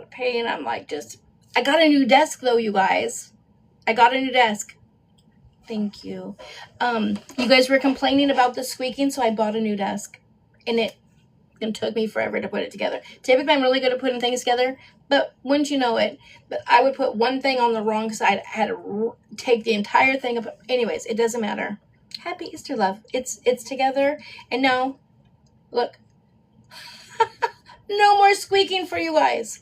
lot of pain. I'm like, I got a new desk though, you guys. I got a new desk. Thank you. You guys were complaining about the squeaking, so I bought a new desk. And it took me forever to put it together. Typically, I'm really good at putting things together, but wouldn't you know it, but I would put one thing on the wrong side. I had to take the entire thing up. Anyways, it doesn't matter. Happy Easter, love. It's together. And now, look. No more squeaking for you guys.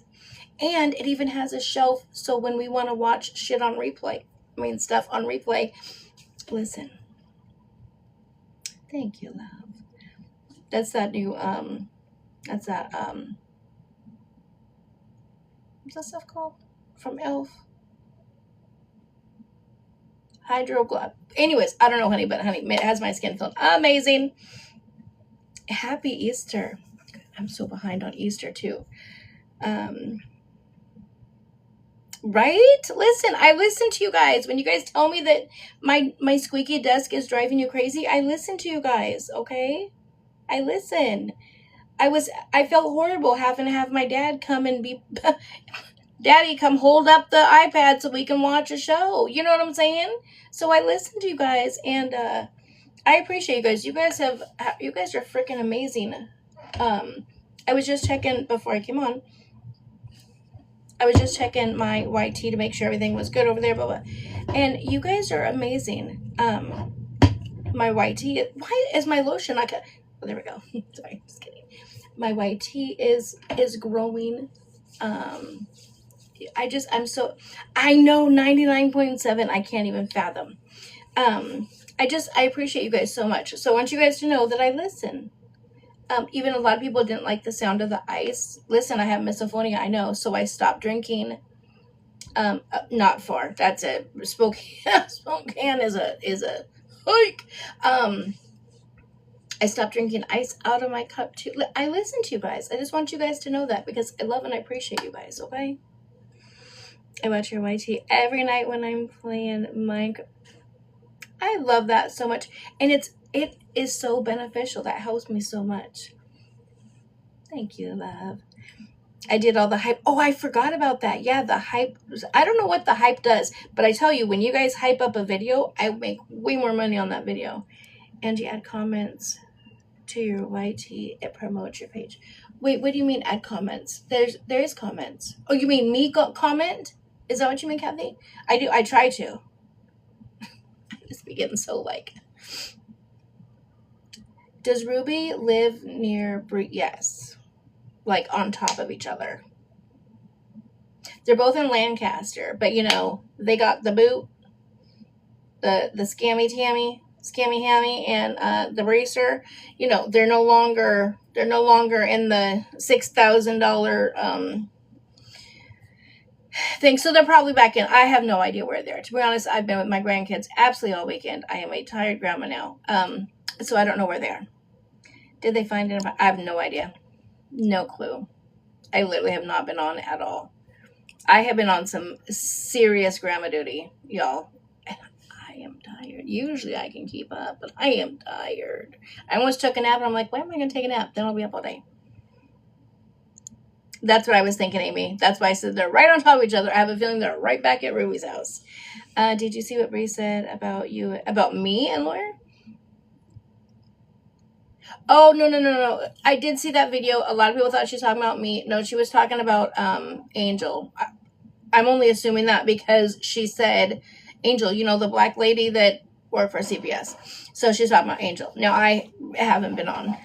And it even has a shelf, so when we want to watch shit on replay, stuff on replay, listen. Thank you, love. That's that new, what's that stuff called? From Elf? Hydro Glove. Anyways, I don't know, honey, but honey, it has my skin feeling amazing. Happy Easter. I'm so behind on Easter, too. Right? Listen, I listen to you guys. When you guys tell me that my squeaky desk is driving you crazy, I listen to you guys, okay? I listen. I felt horrible having to have my dad come and be, Daddy, come hold up the iPad so we can watch a show. You know what I'm saying? So I listen to you guys, and I appreciate you guys. You guys are freaking amazing. I was just checking before I came on. I was just checking my YT to make sure everything was good over there, blah, blah. And you guys are amazing. My YT, why is my lotion not good? Oh, there we go. Sorry, just kidding. My YT is growing. I know 99.7, I can't even fathom. I appreciate you guys so much. So I want you guys to know that I listen. Even a lot of people didn't like the sound of the ice. Listen, I have misophonia, I know, so I stopped drinking. Not far. That's it. Spokane is a hike. I stopped drinking ice out of my cup too. I listen to you guys. I just want you guys to know that because I love and I appreciate you guys. Okay. I watch your YT every night when I'm playing Minecraft. I love that so much, and it is so beneficial. That helps me so much. Thank you, love. I did all the hype. Oh, I forgot about that. Yeah, the hype. I don't know what the hype does, but I tell you, when you guys hype up a video, I make way more money on that video. And you add comments to your YT. It promotes your page. Wait, what do you mean add comments? There is comments. Oh, you mean me comment? Is that what you mean, Kathy? I do. I try to. I just be getting so like. Does Ruby live near Bree? Yes. Like on top of each other. They're both in Lancaster, but you know, they got the boot, the scammy hammy, and the bracer. You know, they're no longer in the $6,000 thing, so they're probably back in. I have no idea where they're. To be honest, I've been with my grandkids absolutely all weekend. I am a tired grandma now, so I don't know where they are. Did they find it? I have no idea. No clue. I literally have not been on at all. I have been on some serious grandma duty, y'all. And I am tired. Usually I can keep up, but I am tired. I almost took a nap, and I'm like, when am I going to take a nap? Then I'll be up all day. That's what I was thinking, Amy. That's why I said they're right on top of each other. I have a feeling they're right back at Ruby's house. Did you see what Bree said about me and Lawyer? Oh, no. I did see that video. A lot of people thought she was talking about me. No, she was talking about Angel. I'm only assuming that because she said Angel, you know, the black lady that worked for CBS. So she's talking about Angel. Now, I haven't been on.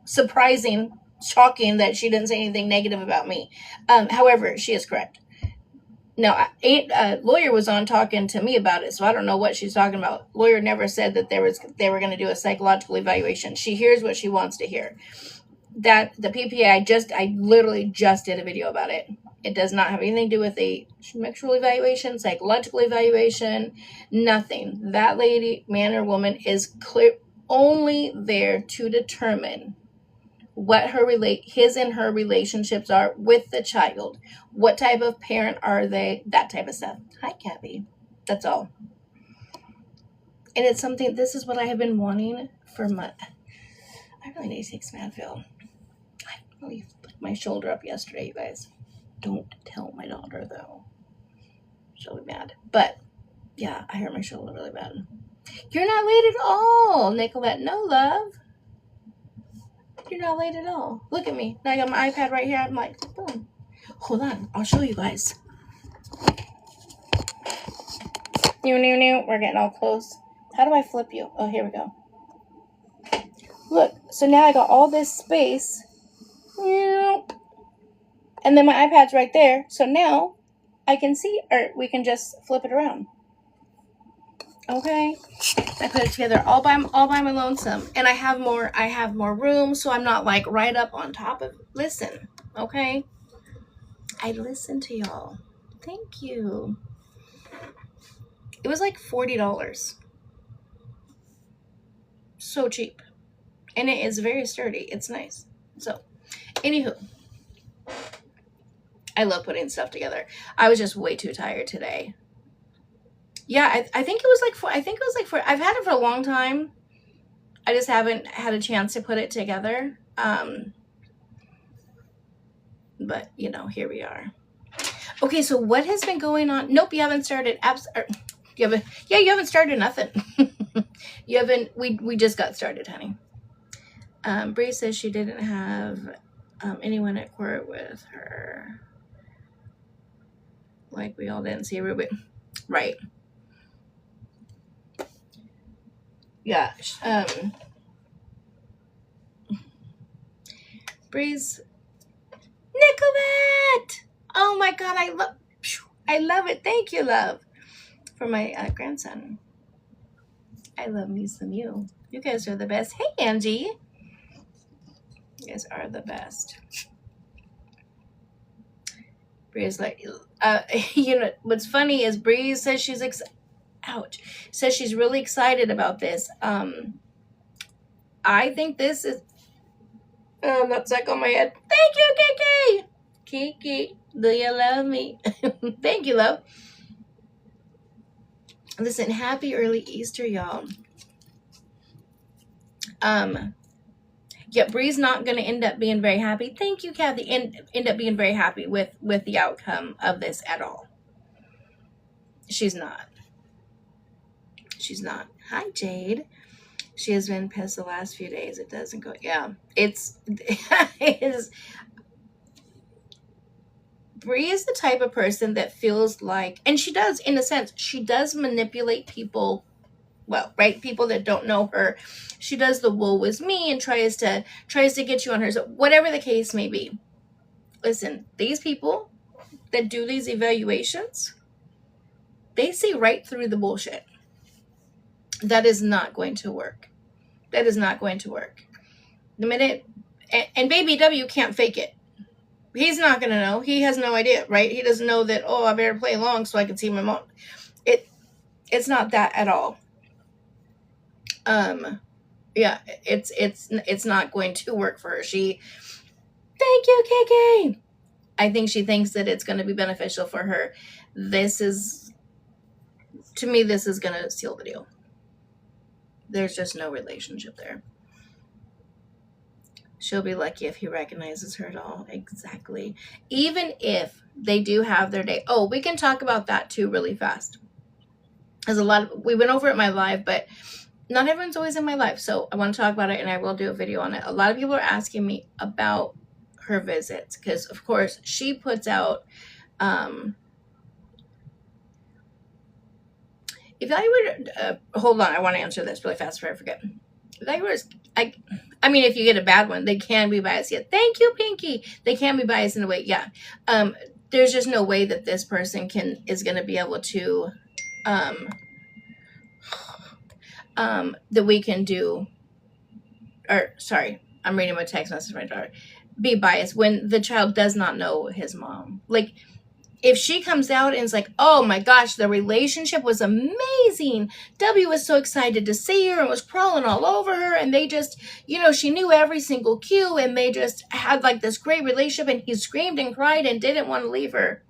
Surprising, shocking that she didn't say anything negative about me. However, she is correct. Now, Lawyer was on talking to me about it, so I don't know what she's talking about. Lawyer never said that they were going to do a psychological evaluation. She hears what she wants to hear. That the PPA, I literally just did a video about it. It does not have anything to do with a sexual evaluation, psychological evaluation, nothing. That lady, man or woman, is clear only there to determine what his and her relationships are with the child. What type of parent are they? That type of stuff. Hi, Kathy. That's all. And it's something, this is what I have been wanting for months. I really need to take some Advil. I really put my shoulder up yesterday, you guys. Don't tell my daughter, though. She'll be mad. But, yeah, I hurt my shoulder really bad. You're not late at all, Nicolette. No, love. You're not late at all. Look at me. Now I got my iPad right here. I'm like, boom. Hold on. I'll show you guys. We're getting all close. How do I flip you? Oh, here we go. Look. So now I got all this space. And then my iPad's right there. So now I can see, or we can just flip it around. Okay. I put it together all by my lonesome. And I have more room, so I'm not like right up on top of. Listen, okay? I listen to y'all. Thank you. It was like $40. So cheap. And it is very sturdy. It's nice. So, anywho, I love putting stuff together. I was just way too tired today. Yeah, I think it was like four. I've had it for a long time. I just haven't had a chance to put it together. But, you know, here we are. Okay, so what has been going on? Nope, you haven't started. You haven't started nothing. You haven't. We just got started, honey. Bree says she didn't have anyone at court with her. Like we all didn't see Ruby. Right. Yeah. Bree's Nicolette. Oh my God, I love it. Thank you, love, for my grandson. I love me some you. You guys are the best. Hey, Angie. You guys are the best. Bree's like, you know, what's funny is Bree says she's says she's really excited about this. I think this is. That's like on my head. Thank you, Kiki. Kiki, do you love me? Thank you, love. Listen, happy early Easter, y'all. Yeah, Bree's not going to end up being very happy. Thank you, Kathy. End up being very happy with the outcome of this at all. She's not. She's not. Hi, Jade. She has been pissed the last few days. It doesn't go. Yeah, it is. Bree is the type of person that feels like, and she does, in a sense, she does manipulate people. Well, right? People that don't know her. She does the woe was me and tries to get you on her. So whatever the case may be. Listen, these people that do these evaluations, they see right through the bullshit. That is not going to work. That is not going to work. The minute, and baby W can't fake it. He's not going to know. He has no idea, right? He doesn't know that, oh, I better play along so I can see my mom. It's not that at all. Yeah, it's not going to work for her. Thank you, Kiki. I think she thinks that it's going to be beneficial for her. To me, this is going to seal the deal. There's just no relationship there. She'll be lucky if he recognizes her at all. Exactly. Even if they do have their day. Oh, we can talk about that too really fast. There's we went over it in my live, but not everyone's always in my life. So I want to talk about it, and I will do a video on it. A lot of people are asking me about her visits because, of course, she puts out evaluator. Hold on, I want to answer this really fast before I forget. Evaluators, I mean, if you get a bad one, they can be biased. Yeah, thank you, Pinky. They can be biased in a way. Yeah, there's just no way that this person is going to be able to. That we can do, or sorry, I'm reading my text message from my daughter, be biased when the child does not know his mom. Like, if she comes out and is like, oh my gosh, the relationship was amazing. W was so excited to see her and was crawling all over her. And they just, she knew every single cue and they just had like this great relationship and he screamed and cried and didn't want to leave her.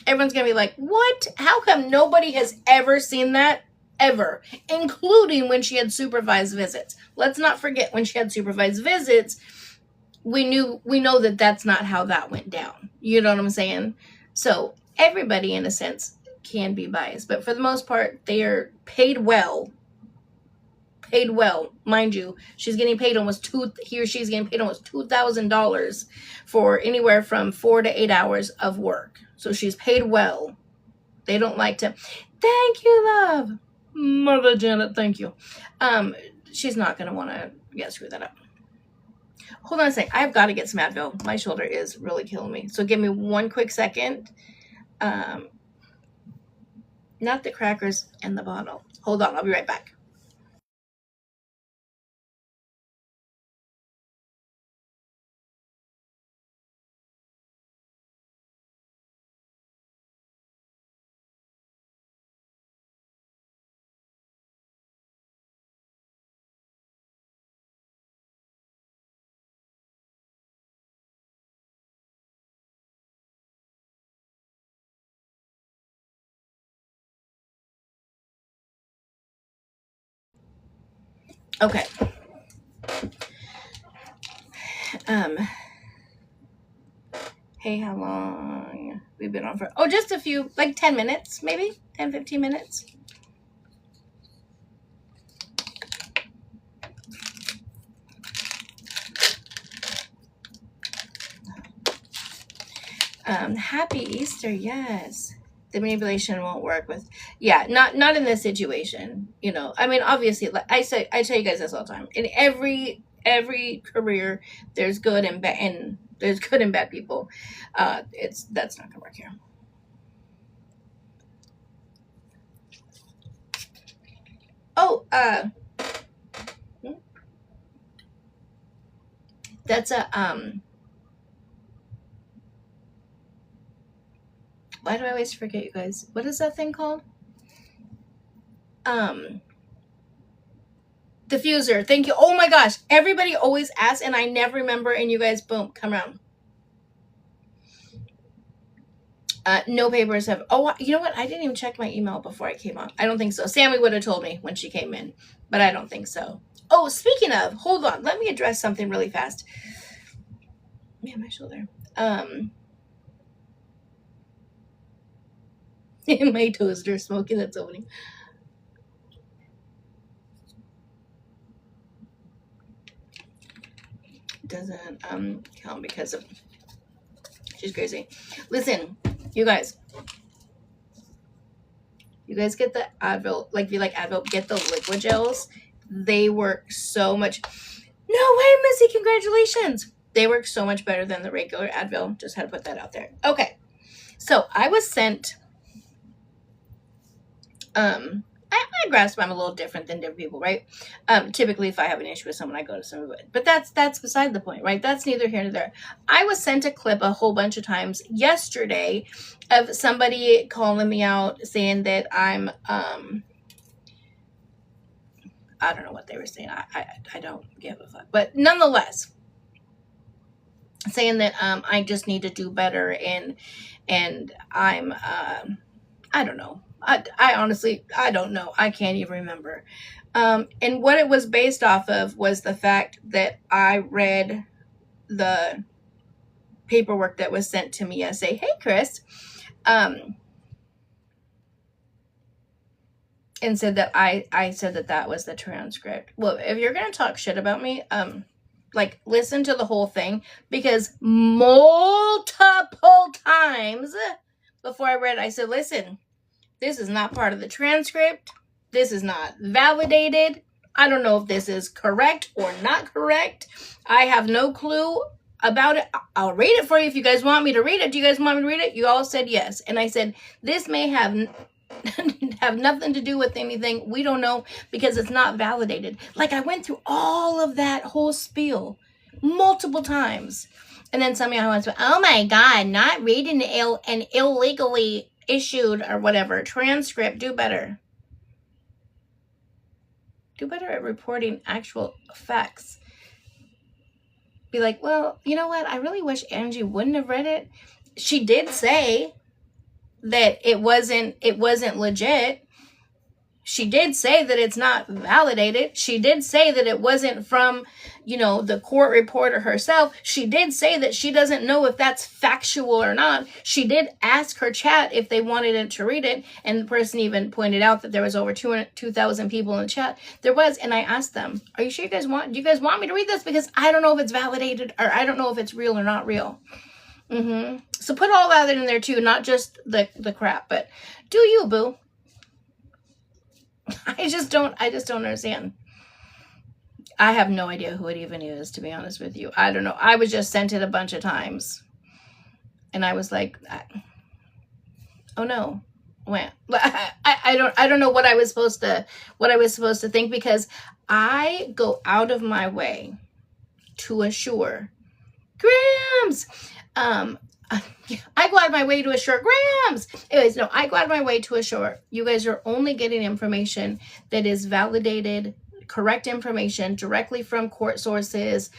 Everyone's going to be like, what? How come nobody has ever seen that? Ever, including when she had supervised visits. Let's not forget when she had supervised visits, we know that that's not how that went down. You know what I'm saying? So everybody, in a sense, can be biased, but for the most part, they are paid well. Paid well, mind you. She's getting paid almost she's getting paid almost $2,000 for anywhere from 4 to 8 hours of work. So she's paid well. They don't like to. Thank you, love. Mother Janet, thank you. She's not gonna want to screw that up. Hold on a second. I've got to get some Advil. My shoulder is really killing me. So give me one quick second. Not the crackers and the bottle. Hold on. I'll be right back. Okay. Hey, how long we've been on for? Oh, just a few, like 10 minutes, maybe 10, 15 minutes. Happy Easter, yes. The manipulation won't work with, not in this situation. You know, I mean, obviously, like I tell you guys this all the time. In every career, there's good and bad, and there's good and bad people. That's not gonna work here. Oh, that's a why do I always forget, you guys? What is that thing called? Diffuser. Thank you. Oh my gosh. Everybody always asks and I never remember, and you guys, boom, come around. No papers have. Oh, you know what? I didn't even check my email before I came on. I don't think so. Sammy would have told me when she came in, but I don't think so. Oh, speaking of, hold on. Let me address something really fast. Man, my shoulder. My toaster smoking. That's opening. Doesn't count because of. She's crazy. Listen, you guys get the Advil. Like, if you like Advil, get the liquid gels. They work so much. No way, Missy! Congratulations. They work so much better than the regular Advil. Just had to put that out there. Okay, so I was sent. I grasp I'm a little different than different people, right? Typically, if I have an issue with someone, I go to someone. But that's beside the point, right? That's neither here nor there. I was sent a clip a whole bunch of times yesterday of somebody calling me out, saying that I'm I don't know what they were saying. I don't give a fuck. But nonetheless, saying that I just need to do better, and I'm I don't know. I honestly, I don't know. I can't even remember. And what it was based off of was the fact that I read the paperwork that was sent to me yesterday. Hey, Chris. And said that I said that was the transcript. Well, if you're going to talk shit about me, like, listen to the whole thing, because multiple times before I read it, I said, listen, this is not part of the transcript. This is not validated. I don't know if this is correct or not correct. I have no clue about it. I'll read it for you if you guys want me to read it. Do you guys want me to read it? You all said yes. And I said, this may have nothing to do with anything. We don't know, because it's not validated. Like, I went through all of that whole spiel multiple times. And then somebody went, oh my God, not reading an illegally issued or whatever transcript. Do better. Do better at reporting actual facts. Be like, well, you know what? I really wish Angie wouldn't have read it. She did say that it wasn't legit. She did say that it's not validated. She did say that it wasn't from, the court reporter herself. She did say that she doesn't know if that's factual or not. She did ask her chat if they wanted it to read it, and the person even pointed out that there was over 2,000 people in the chat. There was, and I asked them, "Are you sure do you guys want me to read this? Because I don't know if it's validated, or I don't know if it's real or not real." So put all that in there too, not just the crap, but do you, boo? I just don't understand. I have no idea who it even is, to be honest with you. I don't know. I was just sent it a bunch of times, and I was like, oh no. Well, I don't know what I was supposed to think, because I go out of my way to assure Grams. I go out of my way to assure Grams. Anyways, no, I go out of my way to assure you guys are only getting information that is validated, correct information directly from court sources,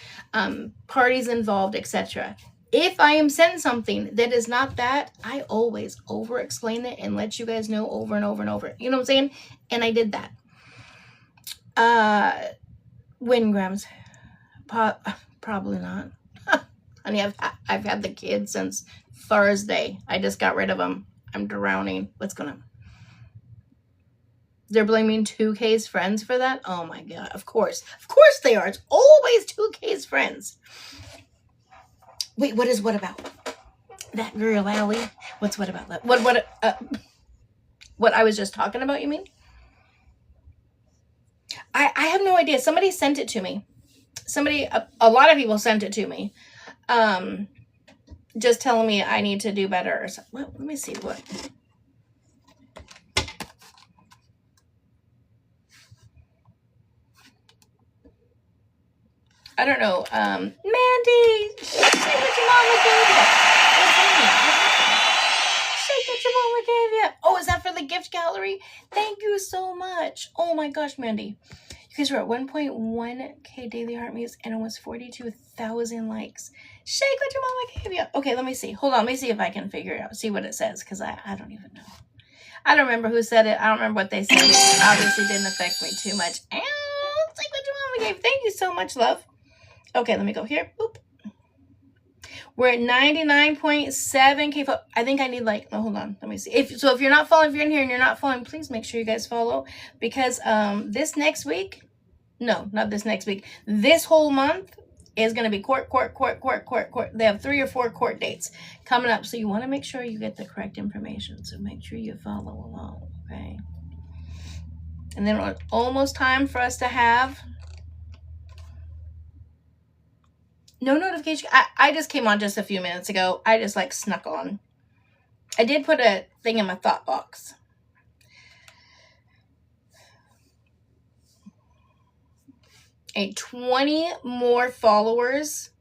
parties involved, etc. If I am sent something that is not that, I always over-explain it and let you guys know over and over and over. You know what I'm saying? And I did that. When Grams? Probably not. Honey, I've had the kids since Thursday. I just got rid of them. I'm drowning. What's going on? They're blaming 2K's friends for that? Oh my God. Of course they are. It's always 2K's friends. Wait, what about? That girl, Allie. What about that? What I was just talking about, you mean? I have no idea. Somebody sent it to me. A lot of people sent it to me. Just telling me I need to do better or something. Well, let me see what. I don't know. Mandy, shake what your mama gave you. Shake what your mama gave you. Oh, is that for the gift gallery? Thank you so much. Oh my gosh, Mandy. You guys were at 1.1K daily heart meets and almost 42,000 likes. Shake what your mama gave you. Okay, let me see. Hold on. Let me see if I can figure it out. See what it says, because I don't even know. I don't remember who said it. I don't remember what they said. It obviously didn't affect me too much. Ow, shake what your mama gave. Thank you so much, love. Okay, let me go here. Boop. We're at 99.7K. I think I need hold on. Let me see. If you're not following, if you're in here and you're not following, please make sure you guys follow, because this next week, no, not this next week, this whole month is going to be court. They have 3 or 4 court dates coming up. So you want to make sure you get the correct information. So make sure you follow along. Okay. And then it's almost time for us to have no notification. I just came on just a few minutes ago. I just snuck on. I did put a thing in my thought box. A 20 more followers.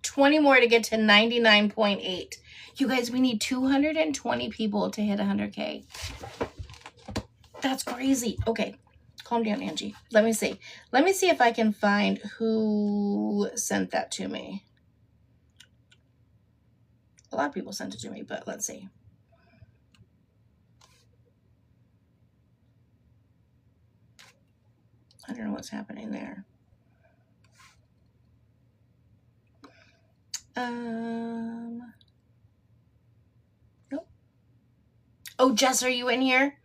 20 more to get to 99.8. You guys, we need 220 people to hit 100K. That's crazy. Okay. Calm down, Angie. Let me see. Let me see if I can find who sent that to me. A lot of people sent it to me, but let's see. I don't know what's happening there. Nope. Oh, Jess, are you in here?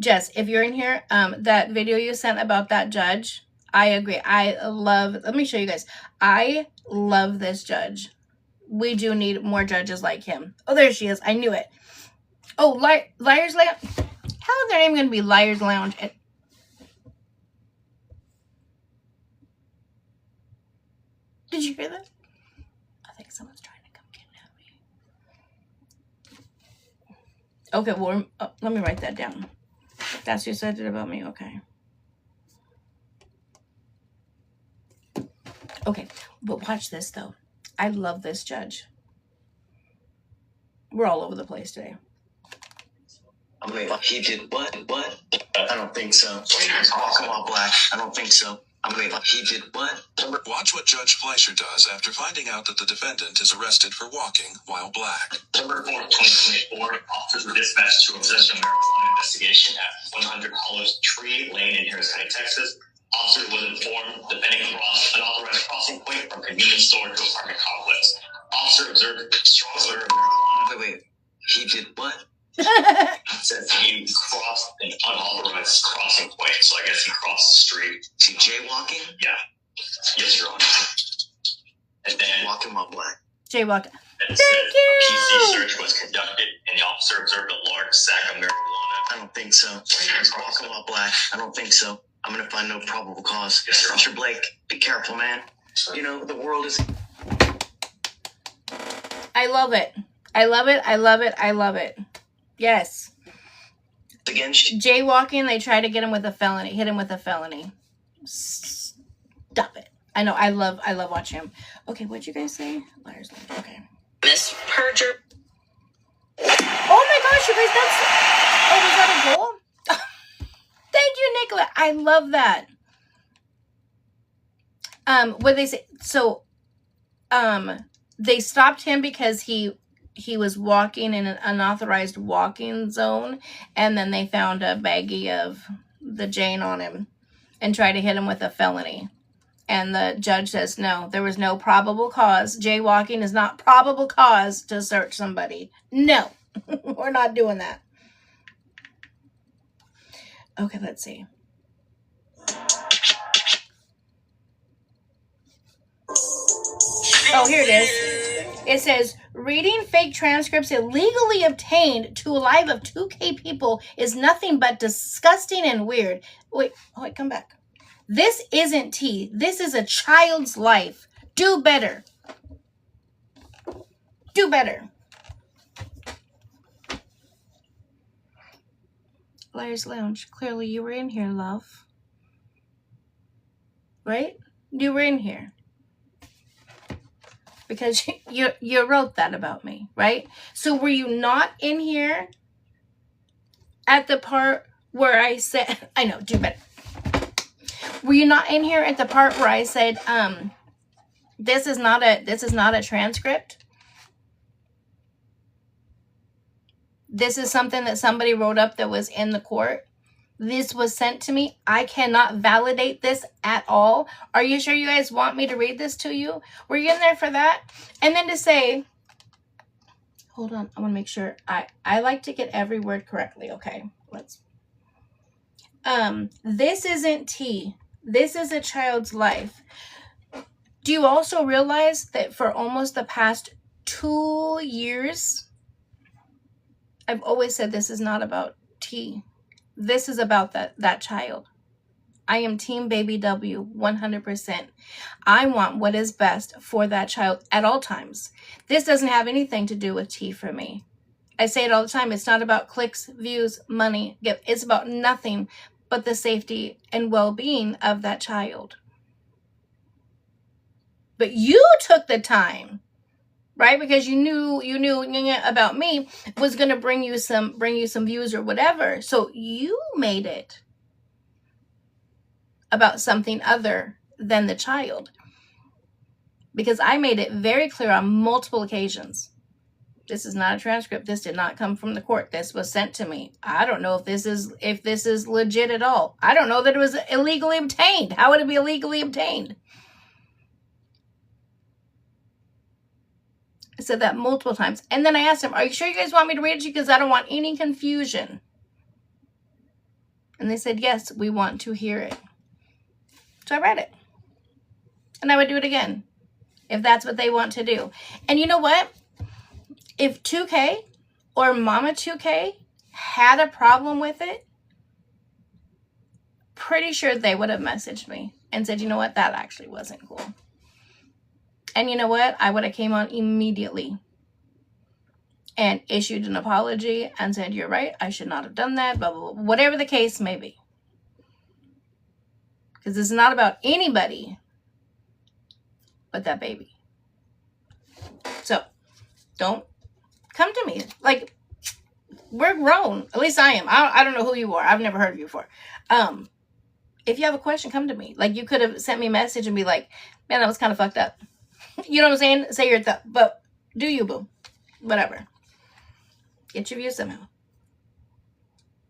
Jess, if you're in here, that video you sent about that judge, I agree. Let me show you guys. I love this judge. We do need more judges like him. Oh, there she is. I knew it. Oh, Liars Lounge. How is their name going to be Liars Lounge? Did you hear that? I think someone's trying to come kidnap me. Okay, well, let me write that down. That's who said it about me. Okay. Okay, but watch this, though. I love this judge. We're all over the place today. Wait, he did what? I don't think so. Oh, come on, Black. I don't think so. He did what? Watch what Judge Fleischer does after finding out that the defendant is arrested for walking while black. September 4th, 2024, officers were dispatched to a possession of marijuana investigation at 100 Hollows Tree Lane in Harris County, Texas. Officer was informed the defendant crossed an unauthorized crossing point from convenience store to apartment complex. Officer observed strong odor of marijuana. Wait. He did what? Says he crossed an unauthorized crossing point, so I guess he crossed the street. Is he jaywalking? Yeah. Yes, Your Honor. And then walking while black. Jaywalking. Thank you. A PC search was conducted, and the officer observed a large sack of marijuana. I don't think so. Walking while black. I don't think so. I'm gonna find no probable cause. Yes, sir. Mr. Blake, be careful, man. You know the world is. I love it. I love it. I love it. I love it. Yes. Against jaywalking, they try to get him with a felony. Hit him with a felony. Stop it. I know. I love watching him. Okay, what'd you guys say? Liars. Okay. Miss Perjure. Oh my gosh, you guys, that's... Oh, was that a goal? Thank you, Nicola. I love that. What they say? So, they stopped him because he was walking in an unauthorized walking zone, and then they found a baggie of the Jane on him and tried to hit him with a felony. And the judge says, no, there was no probable cause. Jaywalking is not probable cause to search somebody. No, we're not doing that. Okay, let's see. Oh, here it is. It says, reading fake transcripts illegally obtained to a live of 2K people is nothing but disgusting and weird. Wait, come back. This isn't tea. This is a child's life. Do better. Do better. Liars Lounge. Clearly you were in here, love. Right? You were in here. Because you wrote that about me, right? So were you not in here at the part where I said, I know, do better. Were you not in here at the part where I said, this is not a transcript? This is something that somebody wrote up that was in the court. This was sent to me. I cannot validate this at all. Are you sure you guys want me to read this to you? Were you in there for that? And then to say, hold on, I want to make sure. I like to get every word correctly. Okay, let's. This isn't tea. This is a child's life. Do you also realize that for almost the past 2 years, I've always said this is not about tea. This is about that child. I am Team Baby W 100%. I want what is best for that child at all times. This doesn't have anything to do with tea for me. I say it all the time. It's not about clicks, views, money. It's about nothing but the safety and well-being of that child. But you took the time, right? Because you knew about me was going to bring you some views or whatever. So you made it about something other than the child. Because I made it very clear on multiple occasions. This is not a transcript. This did not come from the court. This was sent to me. I don't know if this is legit at all. I don't know that it was illegally obtained. How would it be illegally obtained? I said that multiple times. And then I asked him, are you sure you guys want me to read it to you? Because I don't want any confusion. And they said, yes, we want to hear it. So I read it. And I would do it again if that's what they want to do. And you know what? If 2K or Mama 2K had a problem with it, pretty sure they would have messaged me and said, you know what? That actually wasn't cool. And you know what? I would have came on immediately and issued an apology and said, you're right. I should not have done that. Blah, blah, blah. Whatever the case may be. Because this is not about anybody but that baby. So don't come to me. Like, we're grown. At least I am. I don't know who you are. I've never heard of you before. if you have a question, come to me. Like, you could have sent me a message and be like, man, that was kind of fucked up. You know what I'm saying? Say your thought, but do you, boo? Whatever. Get your views somehow.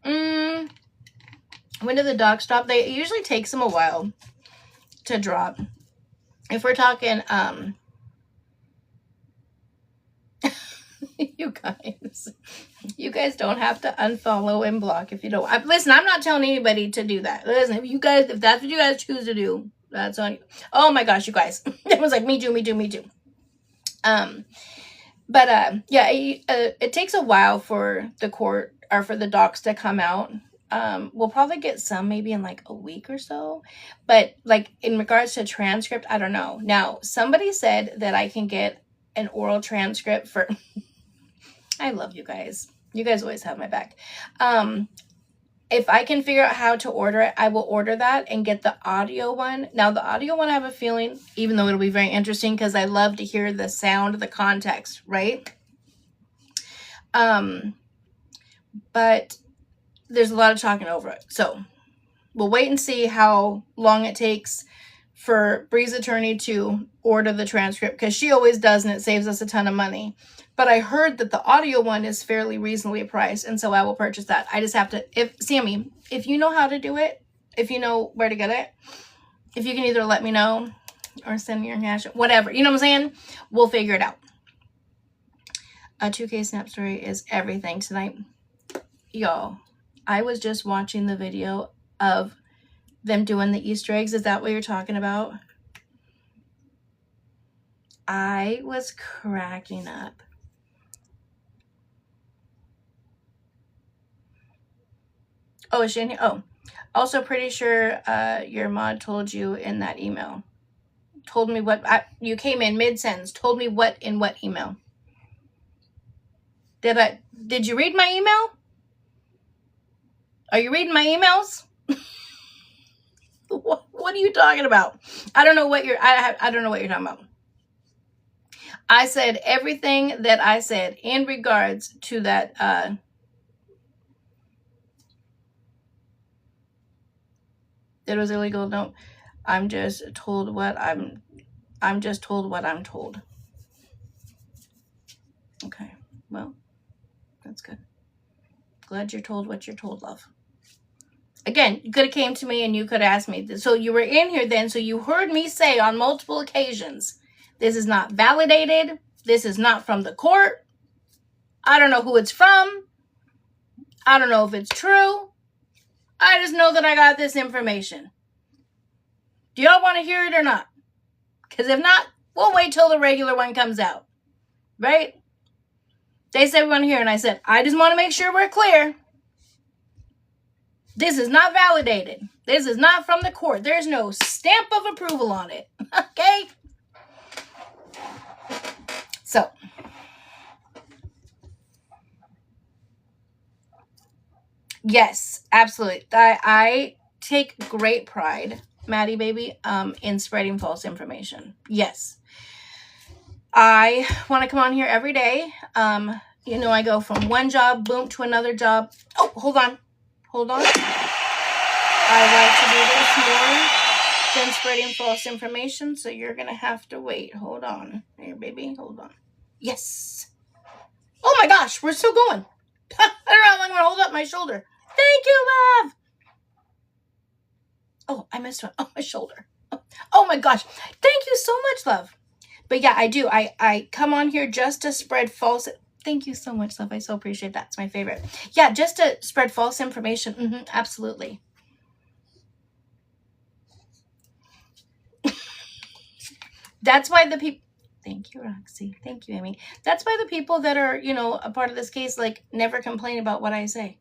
When do the docs drop? It usually takes them a while to drop. If we're talking, you guys don't have to unfollow and block if you don't. Listen, I'm not telling anybody to do that. Listen, if that's what you guys choose to do, that's on you. Oh my gosh, you guys. It was like, me too. Yeah, it takes a while for the court or for the docs to come out. We'll probably get some maybe in like a week or so, but like in regards to transcript, I don't know. Now, somebody said that I can get an oral transcript for I love you guys. You guys always have my back. If I can figure out how to order it, I will order that and get the audio one. Now, the audio one, I have a feeling, even though it'll be very interesting because I love to hear the sound, the context, right? But there's a lot of talking over it. So we'll wait and see how long it takes for Bree's attorney to order the transcript, because she always does, and it saves us a ton of money. But I heard that the audio one is fairly reasonably priced, and so I will purchase that. I just have to, Sammy, if you know how to do it, if you know where to get it, if you can either let me know or send me your cash, whatever, you know what I'm saying? We'll figure it out. A 2K snap story is everything tonight. Y'all, I was just watching the video of them doing the Easter eggs. Is that what you're talking about? I was cracking up. Oh, is she in here? Oh, also pretty sure your mod told you in that email. Told me what, you came in mid-sentence. Told me what in what email? Did you read my email? Are you reading my emails? What are you talking about? I don't know what I don't know what you're talking about. I said everything that I said in regards to that. It was illegal. No, I'm just told what I'm just told what I'm told. Okay, well, that's good. Glad you're told what you're told, love. Again, you could have came to me and you could have asked me. So you were in here then, so you heard me say on multiple occasions, this is not validated. This is not from the court. I don't know who it's from. I don't know if it's true. I just know that I got this information. Do y'all want to hear it or not? Because if not, we'll wait till the regular one comes out. Right? They said we want to hear it, and I said, I just want to make sure we're clear. This is not validated. This is not from the court. There's no stamp of approval on it. Okay? So, yes, absolutely. I take great pride, Maddie baby, in spreading false information. Yes. I want to come on here every day. You know, I go from one job, boom, to another job. Oh, hold on. I like to do this more than spreading false information, so you're going to have to wait. Hold on. Here, baby. Hold on. Yes. Oh my gosh, we're still going. I don't know how long I'm going to hold up my shoulder. Thank you, love. Oh, I missed one. Oh, my shoulder. Oh my gosh. Thank you so much, love. But yeah, I do. I come on here just to spread false. Thank you so much, love. I so appreciate that. It's my favorite. Yeah, just to spread false information. Absolutely. That's why the people. Thank you, Roxy. Thank you, Amy. That's why the people that are, you know, a part of this case, like, never complain about what I say.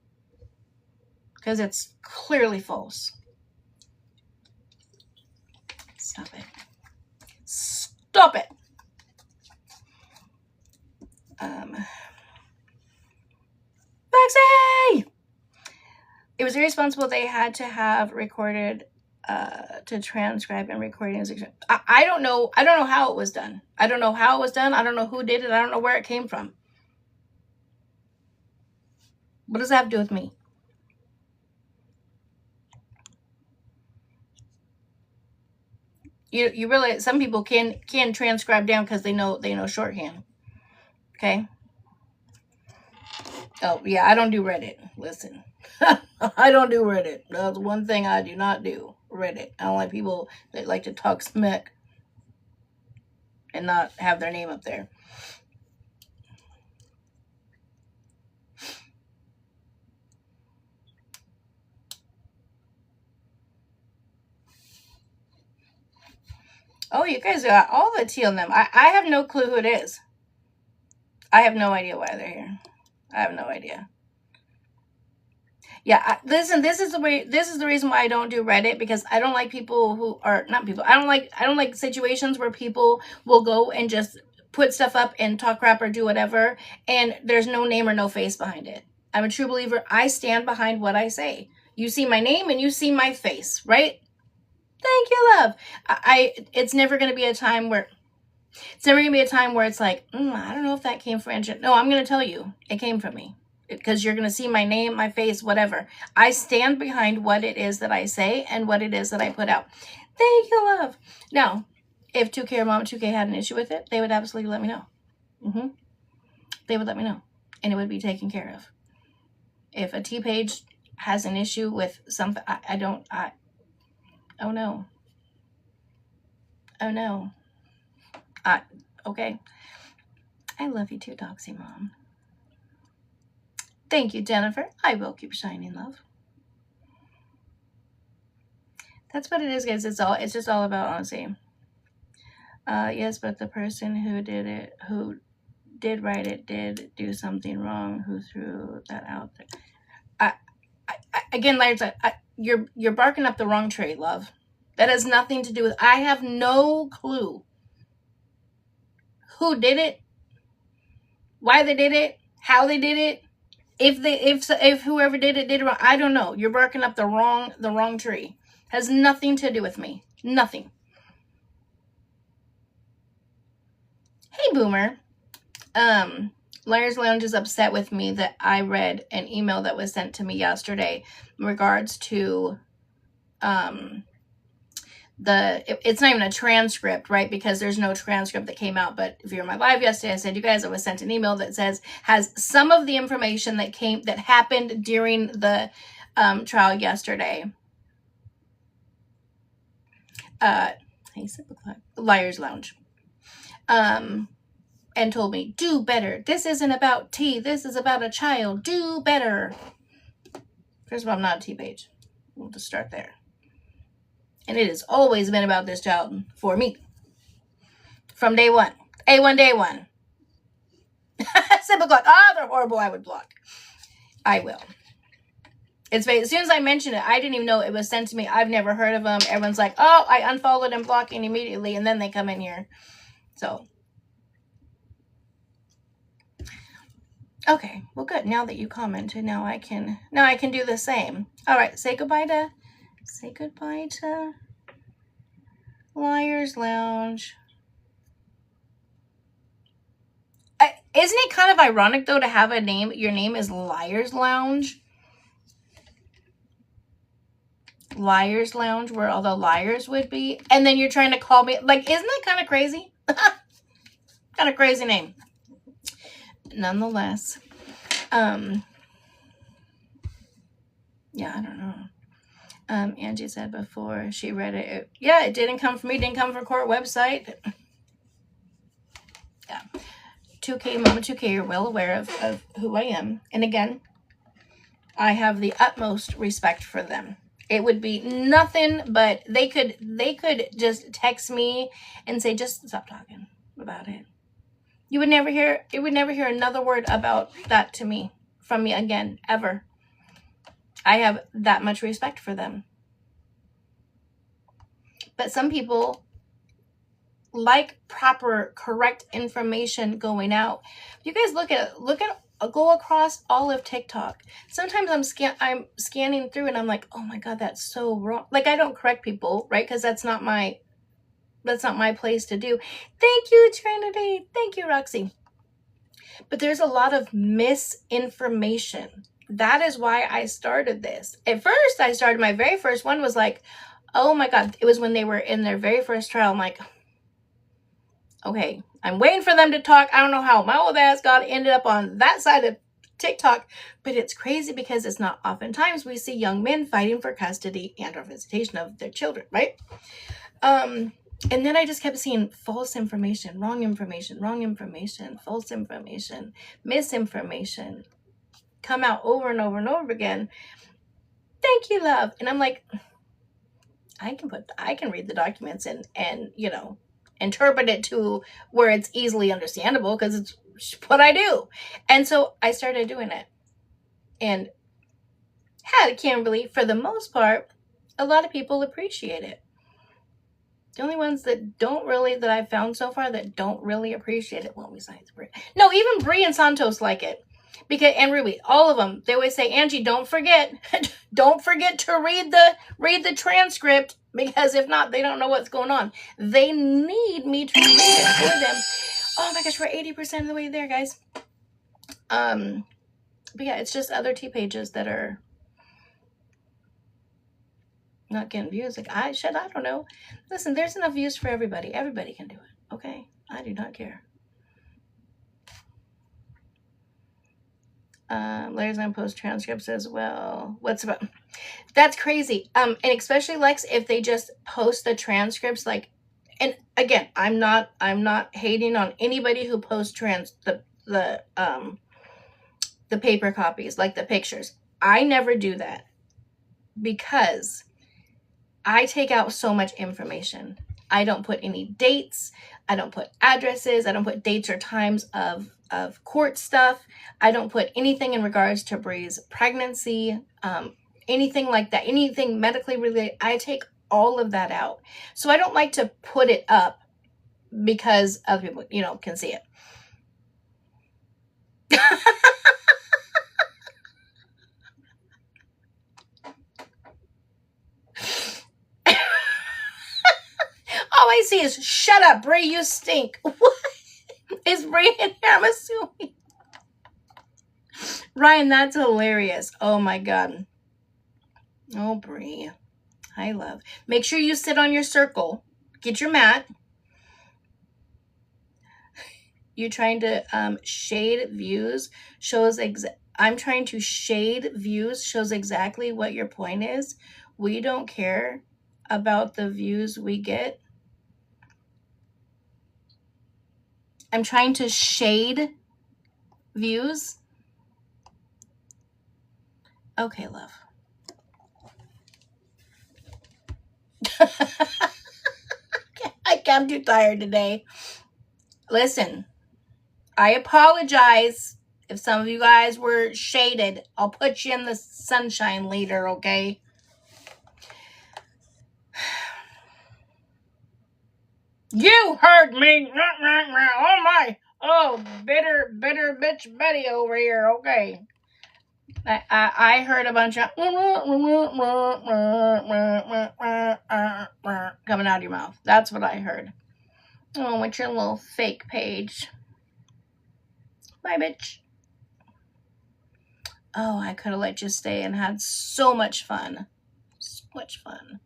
Because it's clearly false. Stop it. Stop it. Roxy! It was irresponsible. They had to have recorded to transcribe and recordings. I don't know. I don't know how it was done. I don't know how it was done. I don't know who did it. I don't know where it came from. What does that have to do with me? You realize some people can transcribe down because they know shorthand. Okay. Oh yeah, I don't do Reddit. Listen, I don't do Reddit. That's one thing I do not do. Reddit. I don't like people that like to talk smack and not have their name up there. Oh, you guys got all the tea on them. I have no clue who it is. I have no idea why they're here. I have no idea. Yeah, listen. This is the reason why I don't do Reddit, because I don't like people who are not people. I don't like situations where people will go and just put stuff up and talk crap or do whatever, and there's no name or no face behind it. I'm a true believer. I stand behind what I say. You see my name and you see my face, right? Thank you, love. It's never going to be a time where it's like, I don't know if that came from Angela. No, I'm going to tell you, it came from me, because you're going to see my name, my face, whatever. I stand behind what it is that I say and what it is that I put out. Thank you, love. Now, if 2K or Mama 2K had an issue with it, they would absolutely let me know. They would let me know, and it would be taken care of. If a T page has an issue with something, oh no. Okay. I love you too, Doxy Mom. Thank you, Jennifer. I will keep shining, love. That's what it is, guys. It's just all about honesty. Yes, but the person who did write it, did do something wrong, who threw that out there. Again, Larry, you're barking up the wrong tree, love. That has nothing to do with. I have no clue who did it, why they did it, how they did it. If whoever did it wrong, I don't know. You're barking up the wrong tree. Has nothing to do with me. Nothing. Hey, Boomer. Liars Lounge is upset with me that I read an email that was sent to me yesterday in regards to it's not even a transcript, right? Because there's no transcript that came out. But if you're in my live yesterday, I said, you guys, I was sent an email that has some of the information that happened during the trial yesterday. Liars Lounge. And told me, do better. This isn't about tea. This is about a child. Do better. First of all, I'm not a tea page. We'll just start there. And it has always been about this child for me. From day one. A1 day one. Simple block. Oh, they're horrible. I would block. I will. As soon as I mentioned it, I didn't even know it was sent to me. I've never heard of them. Everyone's like, oh, I unfollowed and blocking immediately. And then they come in here. So. Okay. Well, good. Now that you commented, now I can do the same. All right. Say goodbye to Liars Lounge. Isn't it kind of ironic, though, to have a name? Your name is Liars Lounge. Liars Lounge, where all the liars would be. And then you're trying to call me. Like, isn't that kind of crazy? Kind of crazy name. Nonetheless. Yeah, I don't know. Angie said before she read it. Yeah, it didn't come from me. It didn't come from court website. Yeah. 2K, Mama 2K, you're well aware of who I am. And again, I have the utmost respect for them. It would be nothing but they could just text me and say, just stop talking about it. You would never hear another word about that from me again, ever. I have that much respect for them. But some people like proper, correct information going out. You guys go across all of TikTok. Sometimes I'm scanning through and I'm like, oh my God, that's so wrong. Like, I don't correct people, right? Because that's not my place to do. Thank you, Trinity. Thank you, Roxy. But there's a lot of misinformation. That is why I started this. At first, my very first one was like, Oh my God. It was when they were in their very first trial. I'm like, okay, I'm waiting for them to talk. I don't know how my old ass ended up on that side of TikTok, but it's crazy because it's not oftentimes we see young men fighting for custody and or visitation of their children, right? And then I just kept seeing false information, wrong information, false information, misinformation come out over and over and over again. Thank you, love. And I'm like, I can read the documents and interpret it to where it's easily understandable because it's what I do. And so I started doing it and had Kimberly, for the most part, a lot of people appreciate it. The only ones that I've found so far that don't really appreciate it, well, besides Brie. No, even Brie and Santos like it. And Ruby, all of them, they always say, Angie, don't forget to read the transcript, because if not, they don't know what's going on. They need me to read it for them. Oh my gosh, we're 80% of the way there, guys. But yeah, it's just other T pages that are not getting views. Like, I don't know. Listen, there's enough views for everybody. Everybody can do it. Okay? I do not care. Layers on post transcripts as well. What's about? That's crazy. And especially Lex, if they just post the transcripts, like, and again, I'm not hating on anybody who posts the paper copies, like the pictures. I never do that because I take out so much information. I don't put any dates. I don't put addresses. I don't put dates or times of court stuff. I don't put anything in regards to Brie's pregnancy, anything like that, anything medically related. I take all of that out. So I don't like to put it up because other people, can see it. All I see is, shut up, Brie, you stink. What? Is Brie in here? I'm assuming. Ryan, that's hilarious. Oh my God. Oh, Brie. Hi, love. Make sure you sit on your circle. Get your mat. You trying to shade views shows I'm trying to shade views shows exactly what your point is. We don't care about the views we get. I'm trying to shade views. Okay, love. I'm too tired today. Listen, I apologize if some of you guys were shaded. I'll put you in the sunshine later, okay? You heard me. Oh my. Oh, bitter bitch Betty over here. Okay. I heard a bunch of coming out of your mouth. That's what I heard. Oh, what's your little fake page? Bye, bitch. Oh, I could have let you stay and had so much fun. So much fun.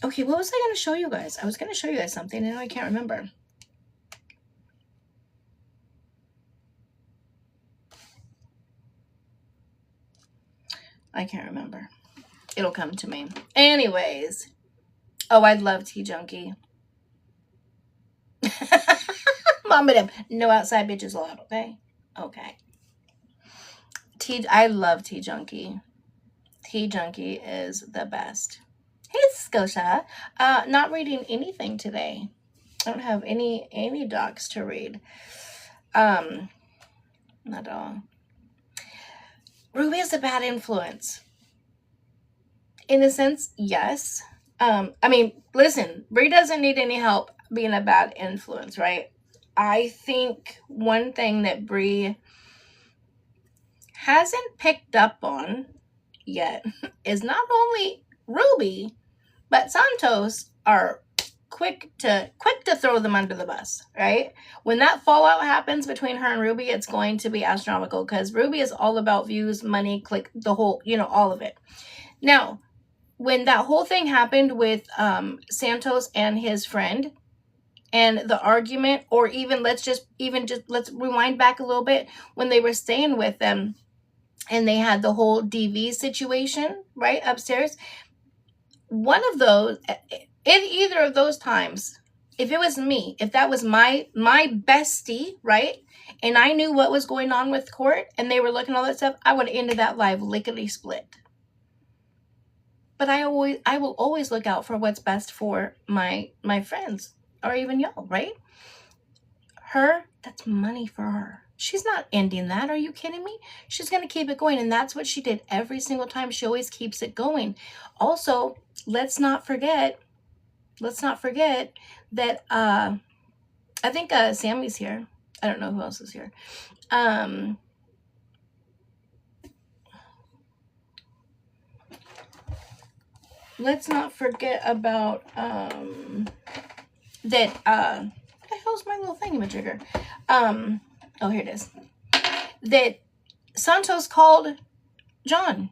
Okay, what was I going to show you guys? I was going to show you guys something, and I can't remember. I can't remember. It'll come to me. Anyways. Oh, I love Tea Junkie. Mom and him. No outside bitches allowed, okay? Okay. I love Tea Junkie. Tea Junkie is the best. Hey, Scotia. Not reading anything today. I don't have any docs to read. Not at all. Ruby is a bad influence. In a sense, yes. I mean, listen, Brie doesn't need any help being a bad influence, right? I think one thing that Brie hasn't picked up on yet is not only Ruby, but Santos are quick to throw them under the bus, right? When that fallout happens between her and Ruby, it's going to be astronomical because Ruby is all about views, money, click, the whole, all of it. Now, when that whole thing happened with Santos and his friend and the argument, or even let's rewind back a little bit when they were staying with them and they had the whole DV situation, right, upstairs. One of those, in either of those times, if it was me, if that was my bestie, right, and I knew what was going on with court and they were looking at all that stuff, I would have ended that live lickety split. But I will always look out for what's best for my friends or even y'all, right? Her, that's money for her. She's not ending that. Are you kidding me? She's going to keep it going. And that's what she did every single time. She always keeps it going. Also, let's not forget that I think Sammy's here. I don't know who else is here. Let's not forget about that what the hell's my little thingamajigger? Oh, here it is. That Santos called John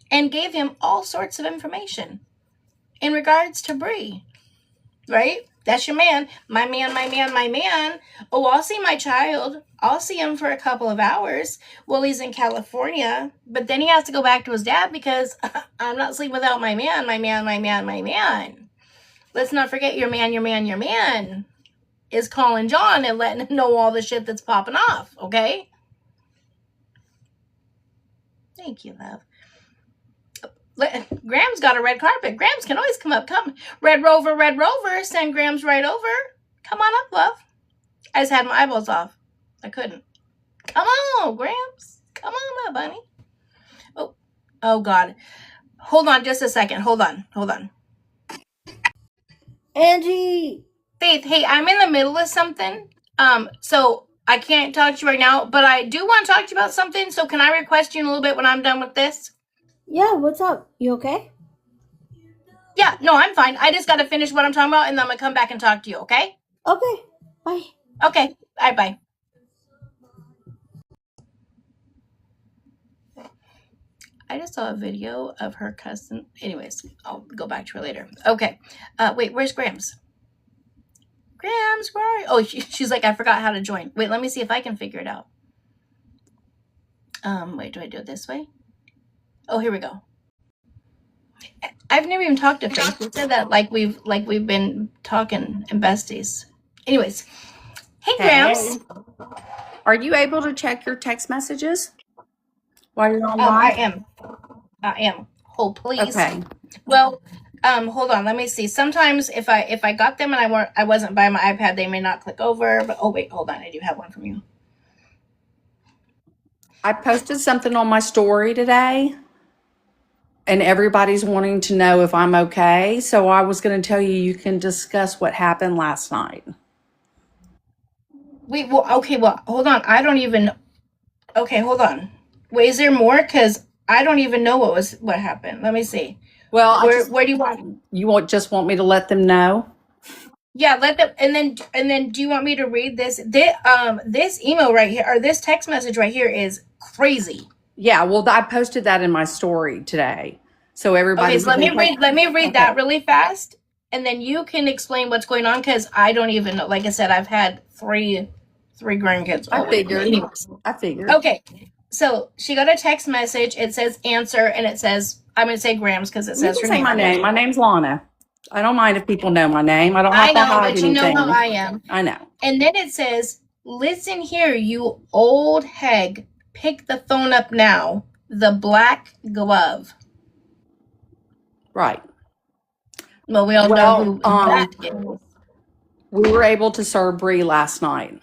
and gave him all sorts of information in regards to Bree, right? That's your man. My man. Oh, I'll see my child. I'll see him for a couple of hours while he's in California. But then he has to go back to his dad because I'm not sleeping without my man. Let's not forget your man is calling John and letting him know all the shit that's popping off, okay? Thank you, love. Graham's got a red carpet. Grams can always come up. Come. Red Rover, send Grams right over. Come on up, love. I just had my eyeballs off. I couldn't. Come on, Grams. Come on up, honey. Oh, God. Hold on just a second. Hold on. Angie! Faith, hey, I'm in the middle of something. So I can't talk to you right now, but I do want to talk to you about something. So can I request you in a little bit when I'm done with this? Yeah, what's up? You okay? Yeah, no, I'm fine. I just got to finish what I'm talking about, and then I'm going to come back and talk to you, okay? Okay, bye. Okay, bye. I just saw a video of her cousin. Anyways, I'll go back to her later. Okay. Wait, where's Grams? Grams, where are you? Oh, she's like, I forgot how to join. Wait, let me see if I can figure it out. Wait, do I do it this way? Oh, here we go. I've never even talked to Faith. We said that like we've been talking and besties. Anyways, hey Grams. Are you able to check your text messages while you're online? I am. Hold, please. Okay. Well, hold on. Let me see. Sometimes if I got them and I wasn't by my iPad, they may not click over. But oh wait, hold on. I do have one from you. I posted something on my story today, and everybody's wanting to know if I'm okay. So I was going to tell you can discuss what happened last night. Wait, well, okay, well, hold on. I don't even. Okay, hold on. Wait, is there more? Because I don't even know what happened. Let me see. Well, where do you want? You just want me to let them know? Yeah, let them. And then, do you want me to read this? This email right here, or this text message right here, is crazy. Yeah, well, I posted that in my story today, so everybody. Okay, so let me read that really fast, and then you can explain what's going on because I don't even know. Like I said, I've had three grandkids. I figured. Okay, so she got a text message. It says answer, and it says I'm gonna say Grams because it says You her can say name. my name. My name's Lana. I don't mind if people know my name. I don't have to hide anything. But you know how I am. I know. And then it says, "Listen here, you old hag. Pick the phone up now. The black glove." Right. Well, we all know who that is. We were able to serve Bree last night,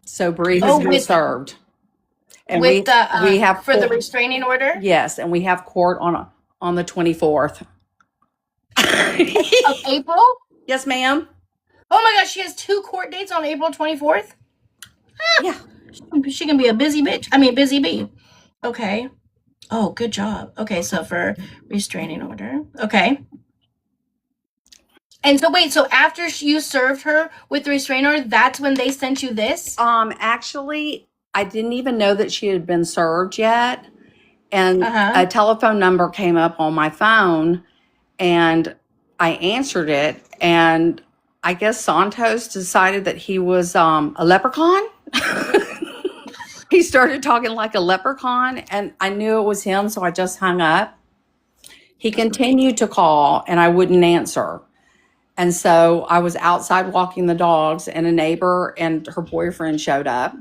so Bree has been served. And we have for court, the restraining order. Yes, and we have court on the 24th of April. Yes, ma'am. Oh my gosh, she has 2 court dates on April 24th. Yeah, she can be a busy bitch. I mean, busy bee. Okay. Oh, good job. Okay, so for restraining order. Okay. And so wait, so after you served her with the restrainer, that's when they sent you this? Actually, I didn't even know that she had been served yet. And Uh-huh. a telephone number came up on my phone, and I answered it. And I guess Santos decided that he was a leprechaun. He started talking like a leprechaun, and I knew it was him, so I just hung up. He continued to call, and I wouldn't answer. And so I was outside walking the dogs, and a neighbor and her boyfriend showed up,